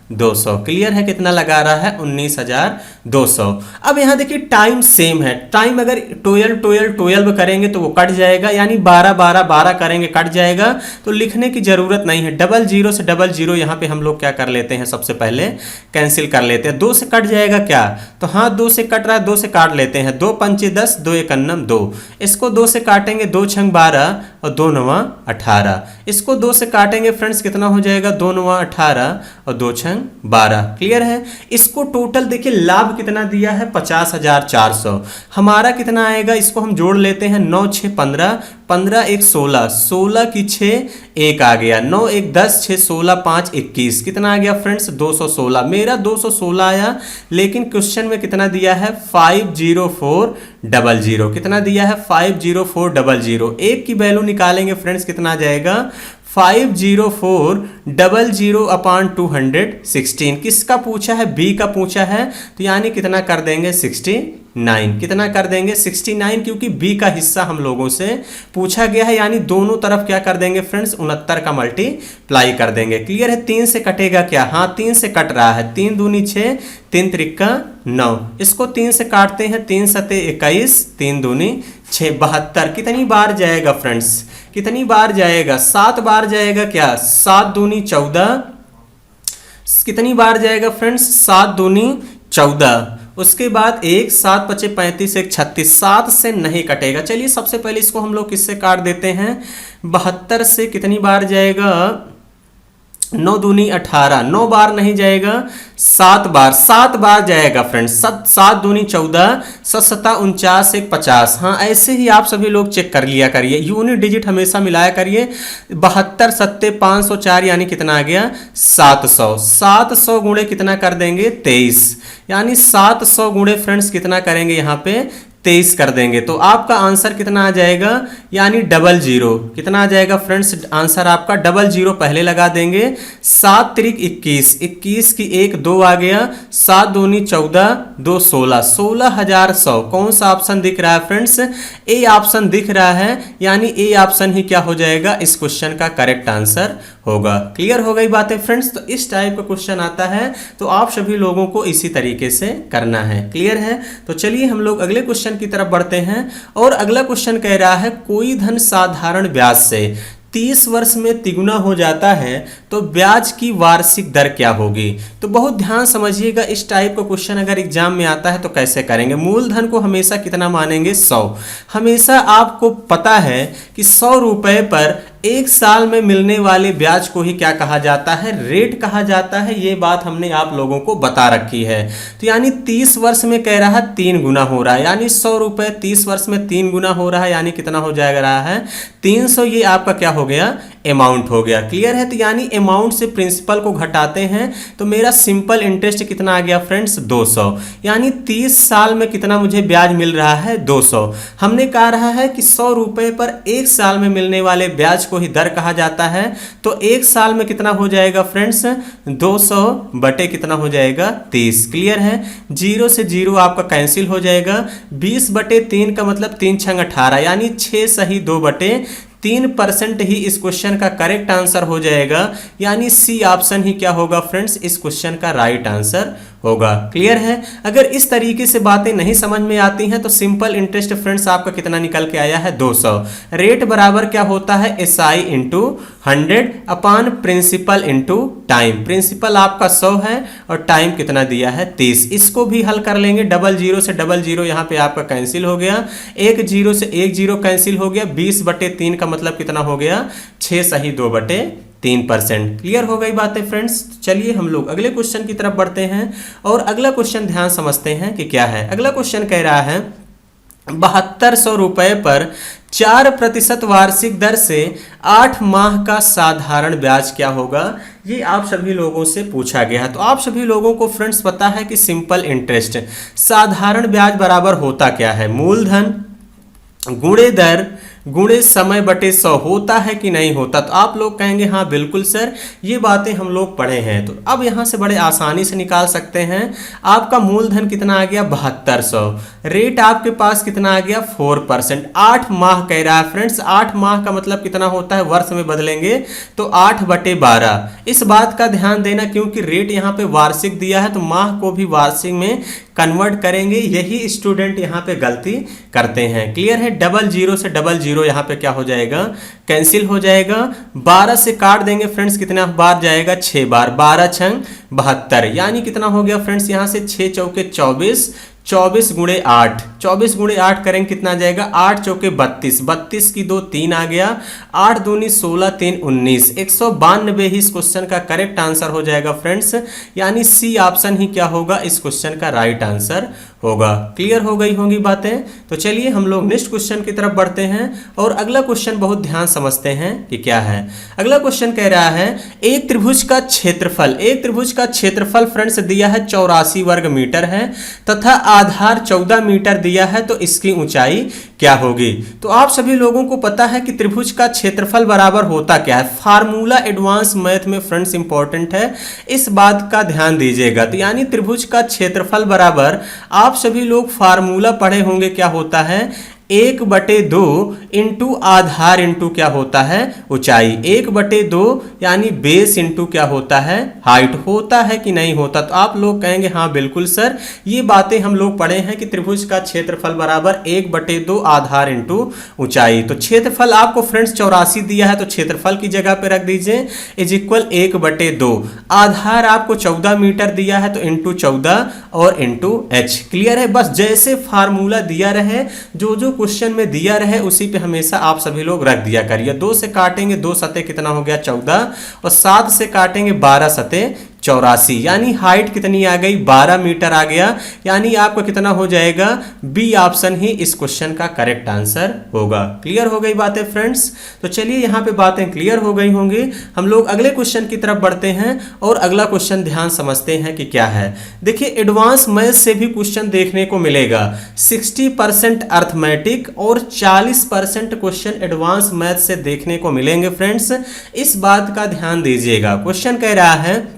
19,200। क्लियर है, कितना लगा रहा है 19,200। अब यहाँ देखिए टाइम सेम है, टाइम अगर 12 12 12 करेंगे तो वो कट जाएगा, यानी 12 12 12 करेंगे कट जाएगा, तो लिखने की जरूरत नहीं है। 00 से 00 यहाँ पे हम लोग क्या कर लेते हैं, सबसे पहले कैंसिल कर लेते हैं। 2 से कट जाएगा क्या, तो हाँ 2 से कट रहा है, 2 से काट लेते हैं। 2 पंचे 10, 2 एक अन्नम 2, इसको 2 से काटेंगे, 2 छंग 12 और 2 नवा 18। इसको 2 से काटेंगे फ्रेंड्स, कितना हो जाएगा, 2 नवा 18 और 2 छंग 12। क्लियर है। इसको टोटल देखिए लाभ कितना दिया है, 50,400। हमारा कितना आएगा, इसको हम जोड़ लेते हैं। 9 6 15, 15 1 16, 16 की 6 1 आ गया, 9 1 10, 6 16 5 21, कितना आ गया फ्रेंड्स 216। मेरा 216 आया, लेकिन क्वेश्चन में कितना दिया है 50400, कितना दिया है 50400। एक की वैल्यू निकालेंगे फ्रेंड्स, कितना आ जाएगा 50400 अपॉन 216। किसका पूछा है, बी का पूछा है, तो यानी कितना कर देंगे 69, कितना कर देंगे 69, क्योंकि बी का हिस्सा हम लोगों से पूछा गया है, यानी दोनों तरफ क्या कर देंगे फ्रेंड्स 69 का मल्टीप्लाई कर देंगे। क्लियर है। 3 से कटेगा क्या, हाँ 3 से कट रहा है, 3 दूनी 6, 3 त्रिका 9, इसको 3 से काटते हैं, 3 सते 21, 3 दूनी 6 72। कितनी बार जाएगा फ्रेंड्स, कितनी बार जाएगा, 7 बार जाएगा क्या, 7 दूनी 14, कितनी बार जाएगा फ्रेंड्स 7 दूनी 14। उसके बाद 1 7 5 35 1 36, 7 से नहीं कटेगा। चलिए सबसे पहले इसको हम लोग किससे काट देते हैं, 72 से कितनी बार जाएगा, 9 दूनी 18, 9 बार नहीं जाएगा, 7 बार, 7 बार जाएगा फ्रेंड्स। 7 दूनी 14, 7 सता 49 1 50। हाँ ऐसे ही आप सभी लोग चेक कर लिया करिए, यूनिट डिजिट हमेशा मिलाया करिए। 72 सत्ते 504, यानी कितना आ गया 700। 700 गुणे कितना कर देंगे 23, यानी 700 गुणे फ्रेंड्स कितना करेंगे यहाँ पे 23 कर देंगे, तो आपका आंसर कितना आ जाएगा, यानी 00। कितना आ जाएगा फ्रेंड्स, आंसर आपका 00 पहले लगा देंगे। 7 त्रिक 21, 21 की 1 2 आ गया, 7 दूनी 14, 2 16, 16,100। कौन सा ऑप्शन दिख रहा है फ्रेंड्स, ए ऑप्शन दिख रहा है, यानी ए ऑप्शन ही क्या हो जाएगा, इस क्वेश्चन का करेक्ट आंसर होगा। क्लियर हो गई बातें फ्रेंड्स। तो इस टाइप का क्वेश्चन आता है तो आप सभी लोगों को इसी तरीके से करना है। क्लियर है। तो चलिए हम लोग अगले क्वेश्चन की तरफ बढ़ते हैं, और अगला क्वेश्चन कह रहा है कोई धन साधारण ब्याज से 30 वर्ष में तिगुना हो जाता है तो ब्याज की वार्षिक दर क्या होगी। तो बहुत ध्यान समझिएगा, इस टाइप का क्वेश्चन अगर एग्जाम में आता है तो कैसे करेंगे। मूलधन को हमेशा कितना मानेंगे 100। हमेशा आपको पता है कि 100 रुपए पर 1 साल में मिलने वाले ब्याज को ही क्या कहा जाता है, रेट कहा जाता है। ये बात हमने आप लोगों को बता रखी है। तो यानी 30 वर्ष में कह रहा है 3 गुना हो रहा है, यानी 100 रुपए 30 वर्ष में 3 गुना हो रहा है, यानी कितना हो जाएगा रहा है 300। ये आपका क्या हो गया, अमाउंट हो गया। क्लियर है। तो यानी अमाउंट से प्रिंसिपल को घटाते हैं तो मेरा सिंपल इंटरेस्ट कितना आ गया फ्रेंड्स 200, यानी 30 साल में कितना मुझे ब्याज मिल रहा है 200। हमने कहा रहा है कि 100 रुपए पर 1 साल में मिलने वाले ब्याज को ही दर कहा जाता है। तो 1 साल में कितना हो जाएगा फ्रेंड्स 200 बटे कितना हो जाएगा 30। क्लियर है। 0 से 0 आपका कैंसिल हो जाएगा। 20 बटे 3 का मतलब 3 छंग 18, यानी 6 सही 2 बटे 3% ही इस क्वेश्चन का करेक्ट आंसर हो जाएगा, यानी सी ऑप्शन ही क्या होगा फ्रेंड्स इस क्वेश्चन का राइट आंसर होगा। क्लियर है। अगर इस तरीके से बातें नहीं समझ में आती हैं तो सिंपल इंटरेस्ट फ्रेंड्स आपका कितना निकल के आया है 200। रेट बराबर क्या होता है SI इंटू 100 अपान प्रिंसिपल इंटू टाइम। प्रिंसिपल आपका 100 है और टाइम कितना दिया है 30। इसको भी हल कर लेंगे। 00 से 00 यहाँ पे आपका कैंसिल हो गया। 10 से 10 कैंसिल हो गया। 20 बटे 3 का मतलब कितना हो गया 6 सही 2 बटे 3%। क्लियर हो गई बातें फ्रेंड्स। चलिए हम लोग अगले क्वेश्चन की तरफ बढ़ते हैं और अगला क्वेश्चन ध्यान समझते हैं कि क्या है। अगला क्वेश्चन कह रहा है 7200 रुपए पर 4% वार्षिक दर से 8 माह का साधारण ब्याज क्या होगा। ये आप सभी लोगों से पूछा गया है। तो आप सभी लोगों को फ्रेंड्स पता है कि सिंपल इंटरेस्ट साधारण ब्याज बराबर होता क्या है, मूलधन गुणे दर गुणे समय बटे 100 होता है कि नहीं होता? तो आप लोग कहेंगे हाँ बिल्कुल सर, ये बातें हम लोग पढ़े हैं। तो अब यहाँ से बड़े आसानी से निकाल सकते हैं। आपका मूलधन कितना आ गया? 7200। रेट आपके पास कितना आ गया? 4%। 8 माह कह रहा है फ्रेंड्स। 8 माह का मतलब कितना होता है? वर्ष में बदलेंगे तो 8/12। इस बात का ध्यान देना क्योंकि रेट यहाँ पे वार्षिक दिया है, तो माह को भी वार्षिक में कन्वर्ट करेंगे। यही स्टूडेंट यहाँ पे गलती करते हैं। क्लियर है? 00 से 00 यहाँ पे क्या हो जाएगा? कैंसिल हो जाएगा। 12 से काट देंगे फ्रेंड्स, कितना बार जाएगा? 6 बार। 12 छंग 72, यानी कितना हो गया फ्रेंड्स? यहाँ से 6 चौके 24, 24 गुणे 8, 24 गुणे 8 करेंगे कितना आ जाएगा? 8 चौके 32, 32 की 2 3 आ गया, 8 दूनी 16, 3 19, 192 ही इस क्वेश्चन का करेक्ट आंसर हो जाएगा फ्रेंड्स। यानी सी ऑप्शन ही क्या होगा? इस क्वेश्चन का राइट आंसर होगा। क्लियर हो गई होंगी बातें? तो चलिए हम लोग नेक्स्ट क्वेश्चन की तरफ बढ़ते हैं और अगला क्वेश्चन बहुत ध्यान समझते हैं कि क्या है। अगला क्वेश्चन कह रहा है एक त्रिभुज का क्षेत्रफल, एक त्रिभुज का क्षेत्रफल फ्रेंड्स दिया है 84 वर्ग मीटर है तथा आधार 14 मीटर दिया है, तो इसकी ऊंचाई क्या होगी? तो आप सभी लोगों को पता है कि त्रिभुज का क्षेत्रफल बराबर होता क्या है। फार्मूला एडवांस मैथ में फ्रेंड्स इंपॉर्टेंट है, इस बात का ध्यान दीजिएगा। तो यानी त्रिभुज का क्षेत्रफल बराबर, आप सभी लोग फार्मूला पढ़े होंगे, क्या होता है? 1/2 इंटू आधार इंटू क्या होता है? ऊंचाई। 1/2 यानी बेस इंटू क्या होता है? हाइट। होता है कि नहीं होता? तो आप लोग कहेंगे हाँ बिल्कुल सर, ये बातें हम लोग पढ़े हैं कि त्रिभुज का क्षेत्रफल बराबर 1/2 आधार इंटू ऊंचाई। तो क्षेत्रफल आपको फ्रेंड्स 84 दिया है, तो क्षेत्रफल की जगह पे रख दीजिए इज इक्वल 1/2। आधार आपको 14 मीटर दिया है, तो इंटू 14 और इंटू h। क्लियर है? बस जैसे फार्मूला दिया रहे, जो क्वेश्चन में दिया रहे उसी पे हमेशा आप सभी लोग रख दिया करिए। 2 से काटेंगे 2 सते कितना हो गया? 14, और 7 से काटेंगे 12 सते 84, यानी हाइट कितनी आ गई? 12 मीटर आ गया। यानी आपका कितना हो जाएगा? बी ऑप्शन ही इस क्वेश्चन का करेक्ट आंसर होगा। क्लियर हो गई बातें फ्रेंड्स? तो चलिए यहाँ पे बातें क्लियर हो गई होंगी। हम लोग अगले क्वेश्चन की तरफ बढ़ते हैं और अगला क्वेश्चन ध्यान समझते हैं कि क्या है। देखिए एडवांस मैथ से भी क्वेश्चन देखने को मिलेगा। 60% अर्थमेटिक और 40% क्वेश्चन एडवांस मैथ से देखने को मिलेंगे फ्रेंड्स, इस बात का ध्यान दीजिएगा। क्वेश्चन कह रहा है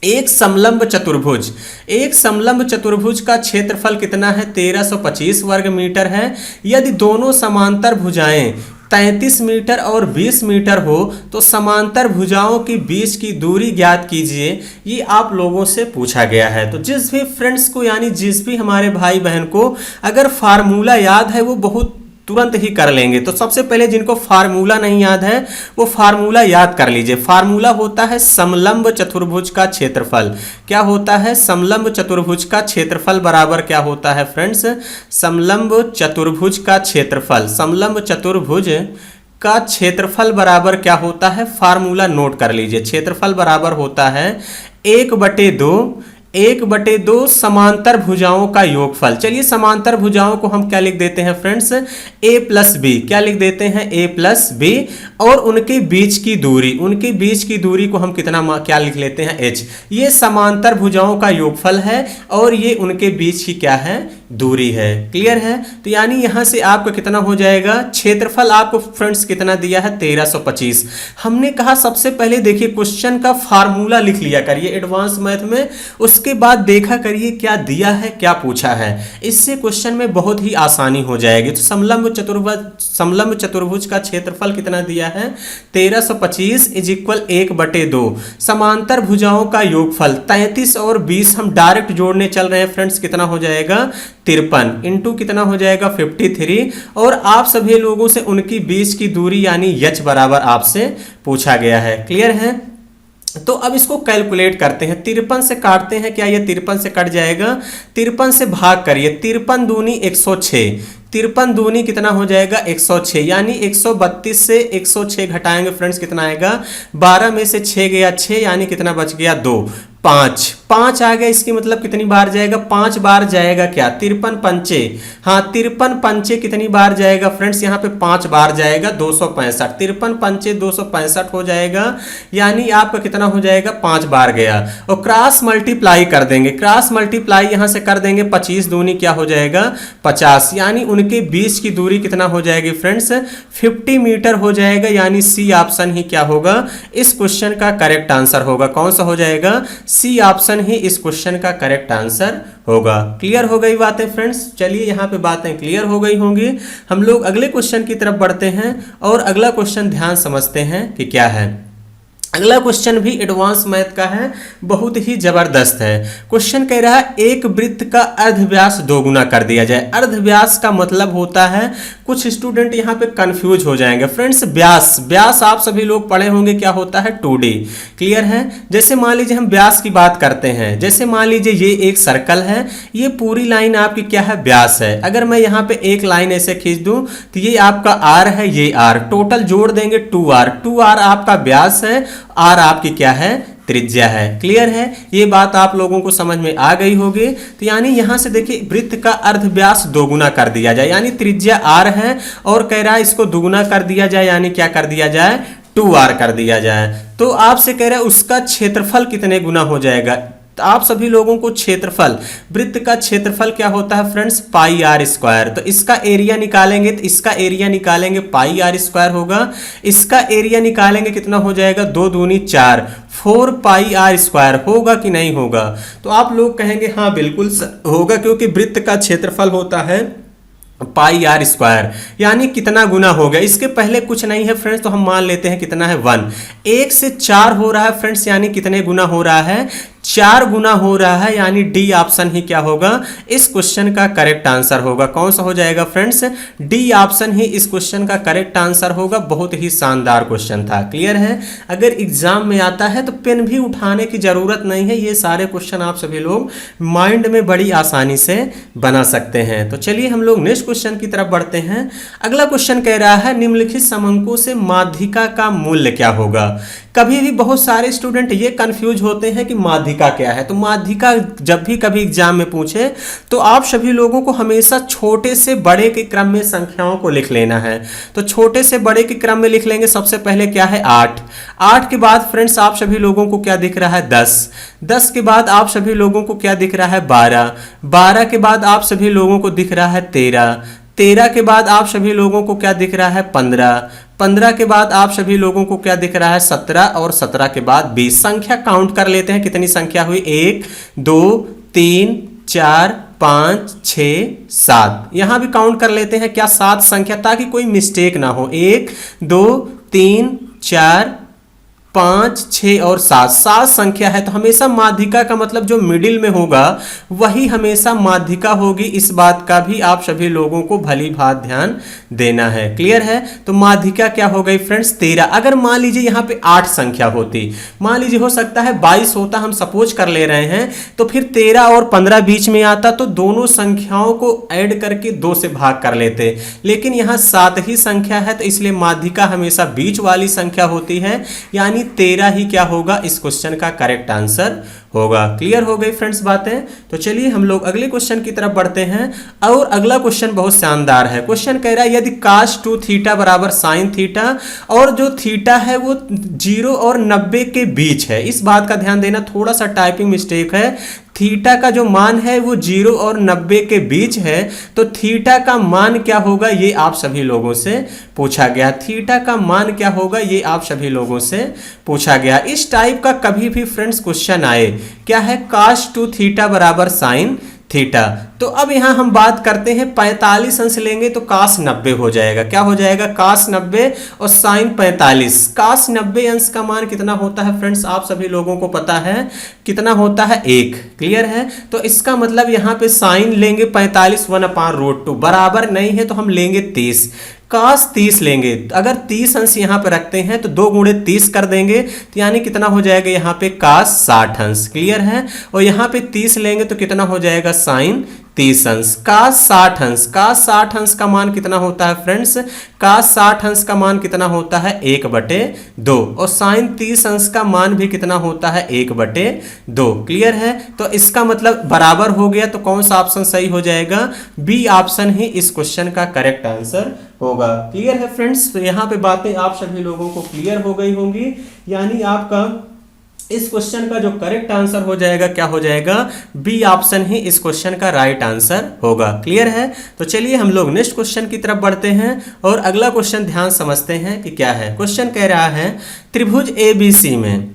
एक समलंब चतुर्भुज, एक समलंब चतुर्भुज का क्षेत्रफल कितना है? 1325 वर्ग मीटर है। यदि दोनों समांतर भुजाएं 33 मीटर और 20 मीटर हो तो समांतर भुजाओं के बीच की दूरी ज्ञात कीजिए, ये आप लोगों से पूछा गया है। तो जिस भी फ्रेंड्स को, यानी जिस भी हमारे भाई बहन को अगर फार्मूला याद है वो बहुत तुरंत ही कर लेंगे। तो सबसे पहले जिनको फार्मूला नहीं याद है वो फार्मूला याद कर लीजिए। फार्मूला होता है समलंब चतुर्भुज का क्षेत्रफल। क्या होता है? समलंब चतुर्भुज का क्षेत्रफल बराबर क्या होता है फ्रेंड्स? समलंब चतुर्भुज का क्षेत्रफल, समलंब चतुर्भुज का क्षेत्रफल बराबर क्या होता है? फार्मूला नोट कर लीजिए। क्षेत्रफल बराबर होता है 1/2 समांतर भुजाओं का योगफल। चलिए समांतर भुजाओं को हम क्या लिख देते हैं फ्रेंड्स? a+b। क्या लिख देते हैं? a+b। और उनके बीच की दूरी, उनके बीच की दूरी को हम कितना क्या लिख लेते हैं? h। ये समांतर भुजाओं का योगफल है और ये उनके बीच की क्या है? दूरी है। क्लियर है? तो यानी यहां से आपको कितना हो जाएगा? क्षेत्रफल आपको फ्रेंड्स कितना दिया है? 1325। हमने कहा सबसे पहले देखिए क्वेश्चन का फार्मूला लिख लिया करिए एडवांस मैथ में, उसके बाद देखा करिए क्या दिया है, क्या पूछा है। इससे क्वेश्चन में बहुत ही आसानी हो जाएगी। तो समलंब चतुर्भुज का क्षेत्रफल कितना दिया है? 1325 इज इक्वल 1/2 समांतर भुजाओं का योगफल 33 और 20 हम डायरेक्ट जोड़ने चल रहे हैं फ्रेंड्स, कितना हो जाएगा? 53 इंटू कितना हो जाएगा? 53। और आप सभी लोगों से उनकी बीच की दूरी यानी h बराबर आपसे पूछा गया है। क्लियर है? तो अब इसको कैलकुलेट करते हैं। 53 से काटते हैं, क्या ये 53 से कट जाएगा? 53 से भाग करिए, 53 दूनी 106, 53 दूनी कितना हो जाएगा? 106। यानी 132 से 106 घटाएंगे फ्रेंड्स, कितना आएगा? 12 में से 6 गया 6, यानी कितना बच गया? 2। 5 5 आ गया, इसकी मतलब कितनी बार जाएगा? 5 बार जाएगा क्या? 53 पंचे, हाँ 53 पंचे कितनी बार जाएगा फ्रेंड्स? यहाँ पे 5 बार जाएगा, 265। 53 पंचे 265 हो जाएगा, यानी आपका कितना हो जाएगा? 5 बार गया। और क्रॉस मल्टीप्लाई कर देंगे, क्रॉस मल्टीप्लाई यहाँ से कर देंगे, 25 दूनी क्या हो जाएगा? 50, यानी उनके बीच की दूरी कितना हो जाएगी फ्रेंड्स? 50 मीटर हो जाएगा, यानी सी ऑप्शन ही क्या होगा? इस क्वेश्चन का करेक्ट आंसर होगा। कौन सा हो जाएगा? सी ऑप्शन ही इस क्वेश्चन का करेक्ट आंसर होगा। क्लियर हो गई बातें फ्रेंड्स? चलिए यहाँ पे बातें क्लियर हो गई होंगी। हम लोग अगले क्वेश्चन की तरफ बढ़ते हैं और अगला क्वेश्चन ध्यान समझते हैं कि क्या है। अगला क्वेश्चन भी एडवांस मैथ का है, बहुत ही जबरदस्त है। क्वेश्चन कह रहा है एक वृत्त का अर्धव्यास दोगुना कर दिया जाए। अर्धव्यास का मतलब होता है, कुछ स्टूडेंट यहाँ पे कंफ्यूज हो जाएंगे फ्रेंड्स। व्यास, व्यास आप सभी लोग पढ़े होंगे क्या होता है? 2D। क्लियर है? जैसे मान लीजिए हम व्यास की बात करते हैं, जैसे मान लीजिए ये एक सर्कल है, ये पूरी लाइन आपकी क्या है? व्यास है। अगर मैं यहाँ पे एक लाइन ऐसे खींच दूं तो ये आपका R है, ये R, टोटल जोड़ देंगे 2R। 2R आपका व्यास है, R आपकी क्या है? त्रिज्या है। क्लियर है? ये बात आप लोगों को समझ में आ गई होगी। तो यानी यहां से देखिए वृत्त का अर्धव्यास दोगुना कर दिया जाए, यानी त्रिज्या R है और कह रहा है इसको दुगुना कर दिया जाए, यानी क्या कर दिया जाए? 2R कर दिया जाए। तो आपसे कह रहा है उसका क्षेत्रफल कितने गुना हो जाएगा? तो आप सभी लोगों को क्षेत्रफल, वृत्त का क्षेत्रफल क्या होता है फ्रेंड्स? Pi are square. तो इसका एरिया निकालेंगे, तो इसका एरिया निकालेंगे पाई आर स्क्वायर होगा। इसका एरिया निकालेंगे कितना हो जाएगा? 2 दूनी 4, 4 पाई आर स्क्वायर होगा कि नहीं होगा? तो आप लोग कहेंगे हाँ बिल्कुल होगा, क्योंकि वृत्त का क्षेत्रफल होता है पाई आर स्क्वायर, यानी कितना गुना हो गया? इसके पहले कुछ नहीं है फ्रेंड्स, तो हम मान लेते हैं कितना है? 1। 1 से 4 हो रहा है फ्रेंड्स, यानी कितने गुना हो रहा है? 4 गुना हो रहा है, यानी डी ऑप्शन ही क्या होगा? इस क्वेश्चन का करेक्ट आंसर होगा। कौन सा हो जाएगा फ्रेंड्स? डी ऑप्शन ही इस क्वेश्चन का करेक्ट आंसर होगा। बहुत ही शानदार क्वेश्चन था। क्लियर है? अगर एग्जाम में आता है तो पेन भी उठाने की जरूरत नहीं है, ये सारे क्वेश्चन आप सभी लोग माइंड में बड़ी आसानी से बना सकते हैं। तो चलिए हम लोग नेक्स्ट क्वेश्चन की तरफ बढ़ते हैं। अगला क्वेश्चन कह रहा है निम्नलिखित समंकों से माध्यिका का मूल्य क्या होगा? कभी भी बहुत सारे स्टूडेंट ये कंफ्यूज होते हैं कि माध्यिका क्या है। तो माध्यिका जब भी कभी एग्जाम में पूछे तो आप सभी लोगों को हमेशा छोटे से बड़े के क्रम में संख्याओं को लिख लेना है। तो छोटे से बड़े के क्रम में लिख लेंगे। सबसे पहले क्या है? 8। 8 के बाद फ्रेंड्स आप सभी लोगों को क्या दिख रहा है? 10। 10 के बाद आप सभी लोगों को क्या दिख रहा है? 12। 12 के बाद आप सभी लोगों को दिख रहा है 13। 13 के बाद आप सभी लोगों को क्या दिख रहा है? 15। 15 के बाद आप सभी लोगों को क्या दिख रहा है? 17। और 17 के बाद 20। संख्या काउंट कर लेते हैं, कितनी संख्या हुई? 1 2 3 4 5 6 7। यहां भी काउंट कर लेते हैं क्या? 7 संख्या, ताकि कोई मिस्टेक ना हो। 1 2 3 4 5 6 और 7, 7 संख्या है। तो हमेशा माध्यिका का मतलब जो मिडिल में होगा वही हमेशा माध्यिका होगी। इस बात का भी आप सभी लोगों को भली भांत ध्यान देना है। क्लियर है? तो माध्यिका क्या हो गई फ्रेंड्स? 13। अगर मान लीजिए यहाँ पे 8 संख्या होती, मान लीजिए हो सकता है 22 होता, हम सपोज कर ले रहे हैं, तो फिर 13 और 15 बीच में आता, तो दोनों संख्याओं को ऐड करके 2 से भाग कर लेते। लेकिन यहाँ 7 ही संख्या है, तो इसलिए माध्यिका हमेशा बीच वाली संख्या होती है, यानी 13 ही क्या होगा? इस क्वेश्चन का करेक्ट आंसर होगा। क्लियर हो गई फ्रेंड्स बातें? तो चलिए हम लोग अगले क्वेश्चन की तरफ बढ़ते हैं। और अगला क्वेश्चन बहुत शानदार है। क्वेश्चन कह रहा है यदि cos 2 थीटा बराबर sin थीटा, और जो थीटा है वो 0 और 90 के बीच है। इस बात का ध्यान देना, थोड़ा सा टाइपिंग मिस्टेक है। थीटा का जो मान है वो 0 और 90 के बीच है, तो थीटा का मान क्या होगा ये आप सभी लोगों से पूछा गया। थीटा का मान क्या होगा ये आप सभी लोगों से पूछा गया। इस टाइप का कभी भी फ्रेंड्स क्वेश्चन आए, क्या है? cos 2 थीटा बराबर sin थीटा। तो अब यहां हम बात करते हैं 45 अंश लेंगे तो cos 90 हो जाएगा। क्या हो जाएगा? cos 90 और sin 45। cos 90 अंश का मान कितना होता है फ्रेंड्स? आप सभी लोगों को पता है कितना होता है? 1। क्लियर है? तो इसका मतलब यहाँ पे sin लेंगे 45 1/√2, बराबर नहीं है तो हम लेंगे 30। cos 30 लेंगे, अगर 30 अंश यहाँ पे रखते हैं तो 2 गुणे 30 कर देंगे, तो यानी कितना हो जाएगा यहाँ पे cos 60 अंश। क्लियर है। और यहाँ पे 30 लेंगे तो कितना हो जाएगा sin 30 अंश। cos 60 अंश, cos 60 अंश का मान कितना होता है फ्रेंड्स, cos 60 अंश का मान कितना होता है 1/2, और sin 30 अंश का मान भी कितना होता है 1/2। क्लियर है। तो इसका मतलब बराबर हो गया, तो कौन सा ऑप्शन सही हो जाएगा, बी ऑप्शन ही इस क्वेश्चन का करेक्ट आंसर होगा। क्लियर है फ्रेंड्स। तो यहाँ पे बातें आप सभी लोगों को क्लियर हो गई होंगी, यानी आपका इस क्वेश्चन का जो करेक्ट आंसर हो जाएगा क्या हो जाएगा, बी ऑप्शन ही इस क्वेश्चन का राइट आंसर होगा। क्लियर है। तो चलिए हम लोग नेक्स्ट क्वेश्चन की तरफ बढ़ते हैं और अगला क्वेश्चन ध्यान समझते हैं कि क्या है। क्वेश्चन कह रहा है त्रिभुज ABC में,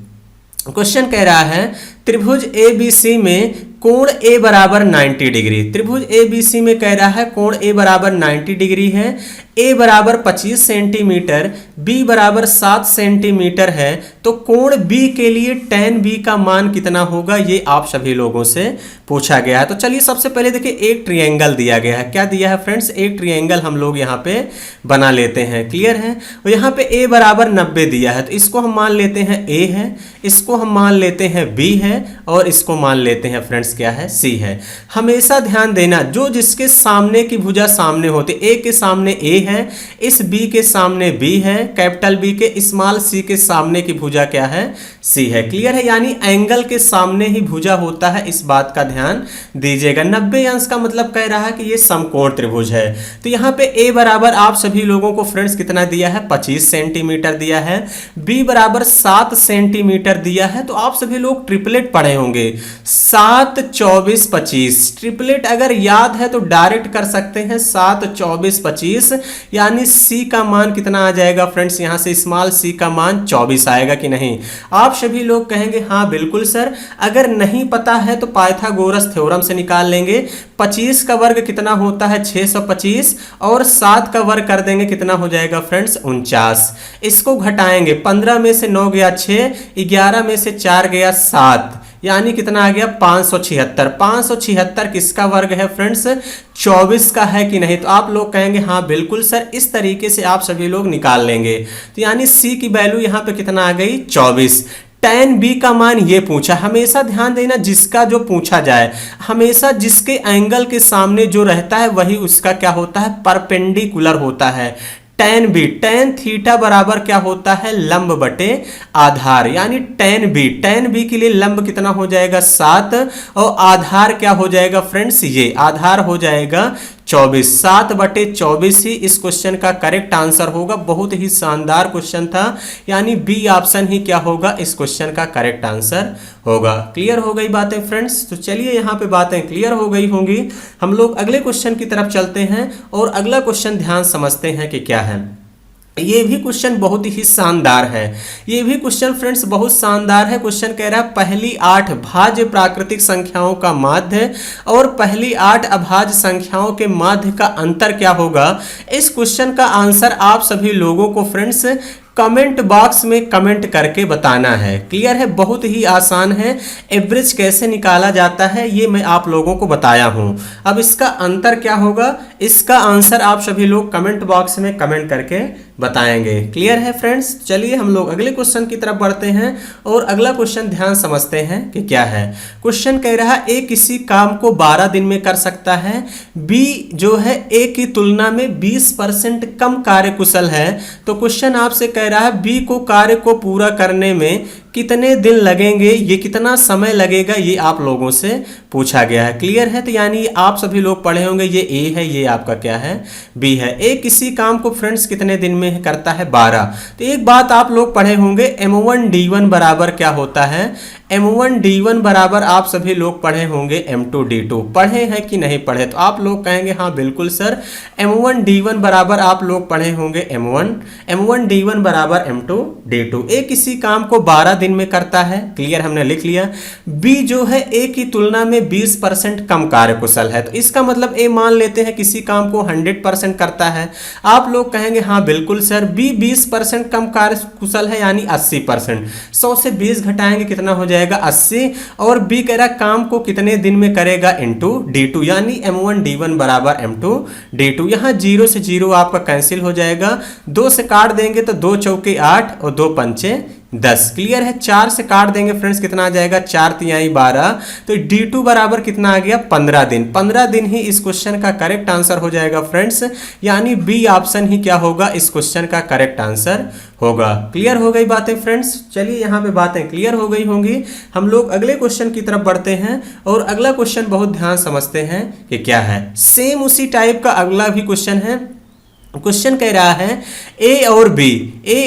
क्वेश्चन कह रहा है त्रिभुज ABC में कोण A बराबर 90 डिग्री। त्रिभुज ABC में कह रहा है कोण A बराबर 90 डिग्री है, A बराबर 25 सेंटीमीटर, B बराबर 7 सेंटीमीटर है, तो कोण B के लिए tan B का मान कितना होगा, ये आप सभी लोगों से पूछा गया है। तो चलिए सबसे पहले देखिए एक ट्रायंगल दिया गया है। क्या दिया है फ्रेंड्स, एक ट्रायंगल हम लोग यहाँ पे बना लेते हैं। क्लियर है। और यहाँ पे A बराबर 90 दिया है, तो इसको हम मान लेते हैं A है, इसको हम मान लेते हैं B है, और इसको मान लेते हैं फ्रेंड्स क्या है, C है। हमेशा ध्यान देना, जो जिसके सामने की भुजा सामने होती, A के सामने A है, इस B के सामने B है, कैपिटल B के स्मॉल c के सामने की भुजा क्या है, C है। क्लियर है। यानी एंगल के सामने ही भुजा होता है, इस बात का ध्यान दीजिएगा। 90 अंश का मतलब कह रहा है कि ये समकोण त्रिभुज है। तो यहाँ पे A बराबर आप सभी लोगों को फ्रेंड्स कितना दिया है, 25 सेंटीमीटर दिया है, B बराबर 7 सेंटीमीटर दिया है। तो आप सभी लोग ट्रिपलेट पढ़े होंगे, 7 24 25। ट्रिपलेट अगर याद है तो डायरेक्ट कर सकते हैं, 7 24 25, यानी C का मान कितना आ जाएगा फ्रेंड्स, यहाँ से स्मॉल c का मान 24 आएगा कि नहीं। आप सभी लोग कहेंगे हाँ बिल्कुल सर। अगर नहीं पता है तो पाइथागोरस थ्योरम से निकाल लेंगे। 25 का वर्ग कितना होता है 625, और 7 का वर्ग कर देंगे कितना हो जाएगा फ्रेंड्स 49। इसको घटाएंगे, 15 में से 9 गया 6, 11 में से 4 गया 7, यानी कितना आ गया 576। 576 किसका वर्ग है फ्रेंड्स, 24 का है कि नहीं। तो आप लोग कहेंगे हाँ बिल्कुल सर, इस तरीके से आप सभी लोग निकाल लेंगे। तो यानी C की वैल्यू यहाँ पे कितना आ गई 24। tan B का मान ये पूछा। हमेशा ध्यान देना, जिसका जो पूछा जाए, हमेशा जिसके एंगल के सामने जो रहता है वही उसका क्या होता है, परपेंडिकुलर होता है। tan B, tan थीटा बराबर क्या होता है, लंब बटे आधार, यानी tan B के लिए लंब कितना हो जाएगा 7, और आधार क्या हो जाएगा फ्रेंड्स, ये आधार हो जाएगा 24। 7/24 ही इस क्वेश्चन का करेक्ट आंसर होगा। बहुत ही शानदार क्वेश्चन था, यानी बी ऑप्शन ही क्या होगा, इस क्वेश्चन का करेक्ट आंसर होगा। क्लियर हो गई बातें फ्रेंड्स। तो चलिए यहाँ पे बातें क्लियर हो गई होंगी, हम लोग अगले क्वेश्चन की तरफ चलते हैं और अगला क्वेश्चन ध्यान समझते हैं कि क्या है। ये भी क्वेश्चन बहुत ही शानदार है। ये भी क्वेश्चन फ्रेंड्स बहुत शानदार है। क्वेश्चन कह रहा है पहली 8 भाज्य प्राकृतिक संख्याओं का माध्य और पहली 8 अभाज्य संख्याओं के माध्य का अंतर क्या होगा। इस क्वेश्चन का आंसर आप सभी लोगों को फ्रेंड्स कमेंट बॉक्स में कमेंट करके बताना है। क्लियर है, बहुत ही आसान है। एवरेज कैसे निकाला जाता है ये मैं आप लोगों को बताया हूं। अब इसका अंतर क्या होगा, इसका आंसर आप सभी लोग कमेंट बॉक्स में कमेंट करके बताएंगे। क्लियर है फ्रेंड्स। चलिए हम लोग अगले क्वेश्चन की तरफ बढ़ते हैं और अगला क्वेश्चन ध्यान समझते हैं कि क्या है। क्वेश्चन कह रहा है ए किसी काम को 12 दिन में कर सकता है, बी जो है ए की तुलना में 20% कम कार्यकुशल है। तो क्वेश्चन आपसे कह रहा है बी को कार्य को पूरा करने में कितने दिन लगेंगे, ये कितना समय लगेगा, ये आप लोगों से पूछा गया है। क्लियर है। तो यानी आप सभी लोग पढ़े होंगे, ये ए है, ये आपका क्या है, बी है। ए किसी काम को फ्रेंड्स कितने दिन में करता है, 12। तो एक बात आप लोग पढ़े होंगे, M1D1 बराबर क्या होता है, M1D1 बराबर आप सभी लोग पढ़े होंगे M2D2। पढ़े हैं कि नहीं पढ़े, तो आप लोग कहेंगे हाँ बिल्कुल सर। M1D1 बराबर आप लोग पढ़े होंगे M1D1 बराबर M2D2। ए किसी काम को 12 दिन में करता है, क्लियर, हमने लिख लिया। बी जो है ए की तुलना में 20% कम कार्यकुशल है, तो इसका मतलब ए मान लेते हैं किसी काम को 100% करता है। आप लोग कहेंगे हाँ बिल्कुल सर, बी 20% कम कार्यकुशल है यानी 80%। 100 से 20 घटाएंगे कितना हो जाएगा 80, और बी कह रहा काम को कितने दिन में करेगा इनटू D2 यानी M1D1 बराबर M2D2। यहाँ 0 से 0 आपका कैंसिल हो जाएगा, 2 से काट देंगे तो 2 चौके 8 और 2 पंचे 10, क्लियर है। 4 से काट देंगे फ्रेंड्स कितना आ जाएगा 4 तिहाई 12, तो D2 बराबर कितना आ गया 15 दिन। 15 दिन ही इस क्वेश्चन का करेक्ट आंसर हो जाएगा फ्रेंड्स, यानी बी ऑप्शन ही क्या होगा इस क्वेश्चन का करेक्ट आंसर होगा। क्लियर हो गई बातें फ्रेंड्स? चलिए यहाँ पे बातें क्लियर हो गई होंगी, हम लोग अगले क्वेश्चन की तरफ बढ़ते हैं और अगला क्वेश्चन बहुत ध्यान समझते हैं कि क्या है। सेम उसी टाइप का अगला भी क्वेश्चन है। क्वेश्चन कह रहा है ए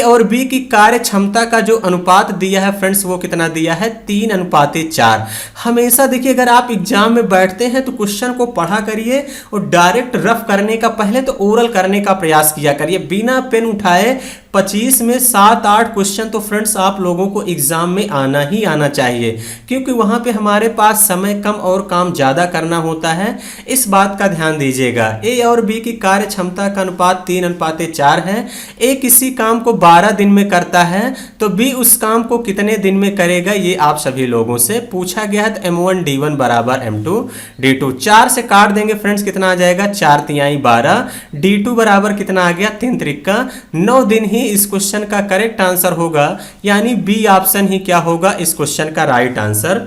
और बी की कार्य क्षमता का जो अनुपात दिया है फ्रेंड्स वो कितना दिया है 3:4। हमेशा देखिए अगर आप एग्जाम में बैठते हैं तो क्वेश्चन को पढ़ा करिए और डायरेक्ट रफ करने का पहले तो ओरल करने का प्रयास किया करिए, बिना पेन उठाए। 25 में 7-8 क्वेश्चन तो फ्रेंड्स आप लोगों को एग्जाम में आना ही आना चाहिए, क्योंकि वहां पे हमारे पास समय कम और काम ज्यादा करना होता है, इस बात का ध्यान दीजिएगा। ए और बी की कार्य क्षमता का अनुपात 3:4 है। ए किसी काम को 12 दिन में करता है तो बी उस काम को कितने दिन में करेगा, ये आप सभी लोगों से पूछा गया है। तो M1D1 बराबर M2D2। 4 से काट देंगे फ्रेंड्स कितना आ जाएगा 4 तिहाई 12, D2 बराबर कितना आ गया 3 त्रिका 9 दिन ही इस क्वेश्चन का करेक्ट आंसर होगा, यानी बी ऑप्शन ही क्या होगा इस क्वेश्चन का राइट आंसर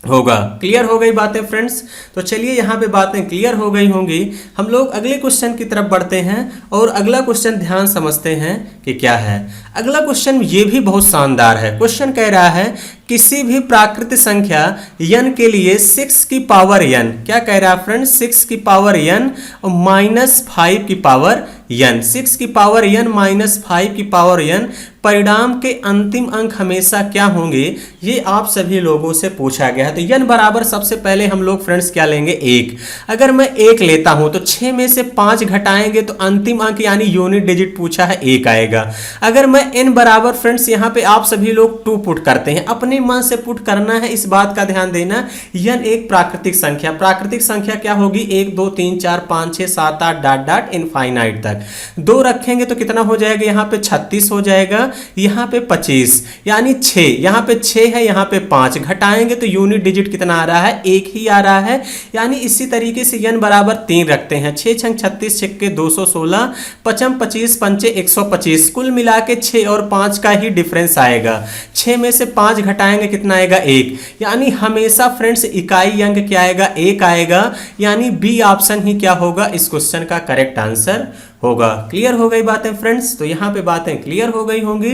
होगा। क्लियर हो गई बातें फ्रेंड्स? तो चलिए यहाँ पे बातें क्लियर हो गई होंगी, हम लोग अगले क्वेश्चन की तरफ बढ़ते हैं और अगला क्वेश्चन ध्यान समझते हैं कि क्या है। अगला क्वेश्चन ये भी बहुत शानदार है। क्वेश्चन कह रहा है किसी भी प्राकृतिक संख्या n के लिए 6 की पावर n, क्या कह रहा है फ्रेंड्स 6 की पावर n और -5 की पावर n, 6 की पावर n -5 की पावर n, परिणाम के अंतिम अंक हमेशा क्या होंगे, ये आप सभी लोगों से पूछा गया है। तो n बराबर सबसे पहले हम लोग फ्रेंड्स क्या लेंगे 1। अगर मैं 1 लेता हूं तो 6 में से 5 घटाएंगे तो अंतिम अंक यानी यूनिट डिजिट पूछा है 1 आएगा। अगर मैं n बराबर फ्रेंड्स यहाँ पे आप सभी लोग 2 पुट करते हैं, अपने मन से पुट करना है, इस बात का ध्यान देना। n एक प्राकृतिक संख्या क्या होगी 1 2 3 4 5 6 7 8 डॉट डॉट इनफाइनाइट तक। 2 रखेंगे तो कितना हो जाएगा यहाँ पे 36 हो जाएगा, यहाँ पे 25 यानी 6, यहाँ पे 6 है, यहाँ पे 5 घटाएंगे तो यूनिट डिजिट कितना आ रहा है 1 ही आ रहा है। यानी इसी तरीके से n बराबर 3 रखते हैं, 6 छंग 36 छक्के 216 पचम 25 पंचे 125, कुल मिला के 6 और 5 का ही डिफरेंस आएगा। 6 में से 5 घटाएंगे कितना आएगा 1, यानी हमेशा फ्रेंड्स इकाई अंक क्या आएगा 1 आएगा, यानी बी ऑप्शन ही क्या होगा इस क्वेश्चन का करेक्ट आंसर होगा। क्लियर हो गई बातें फ्रेंड्स? तो यहाँ पे बातें क्लियर हो गई होंगी।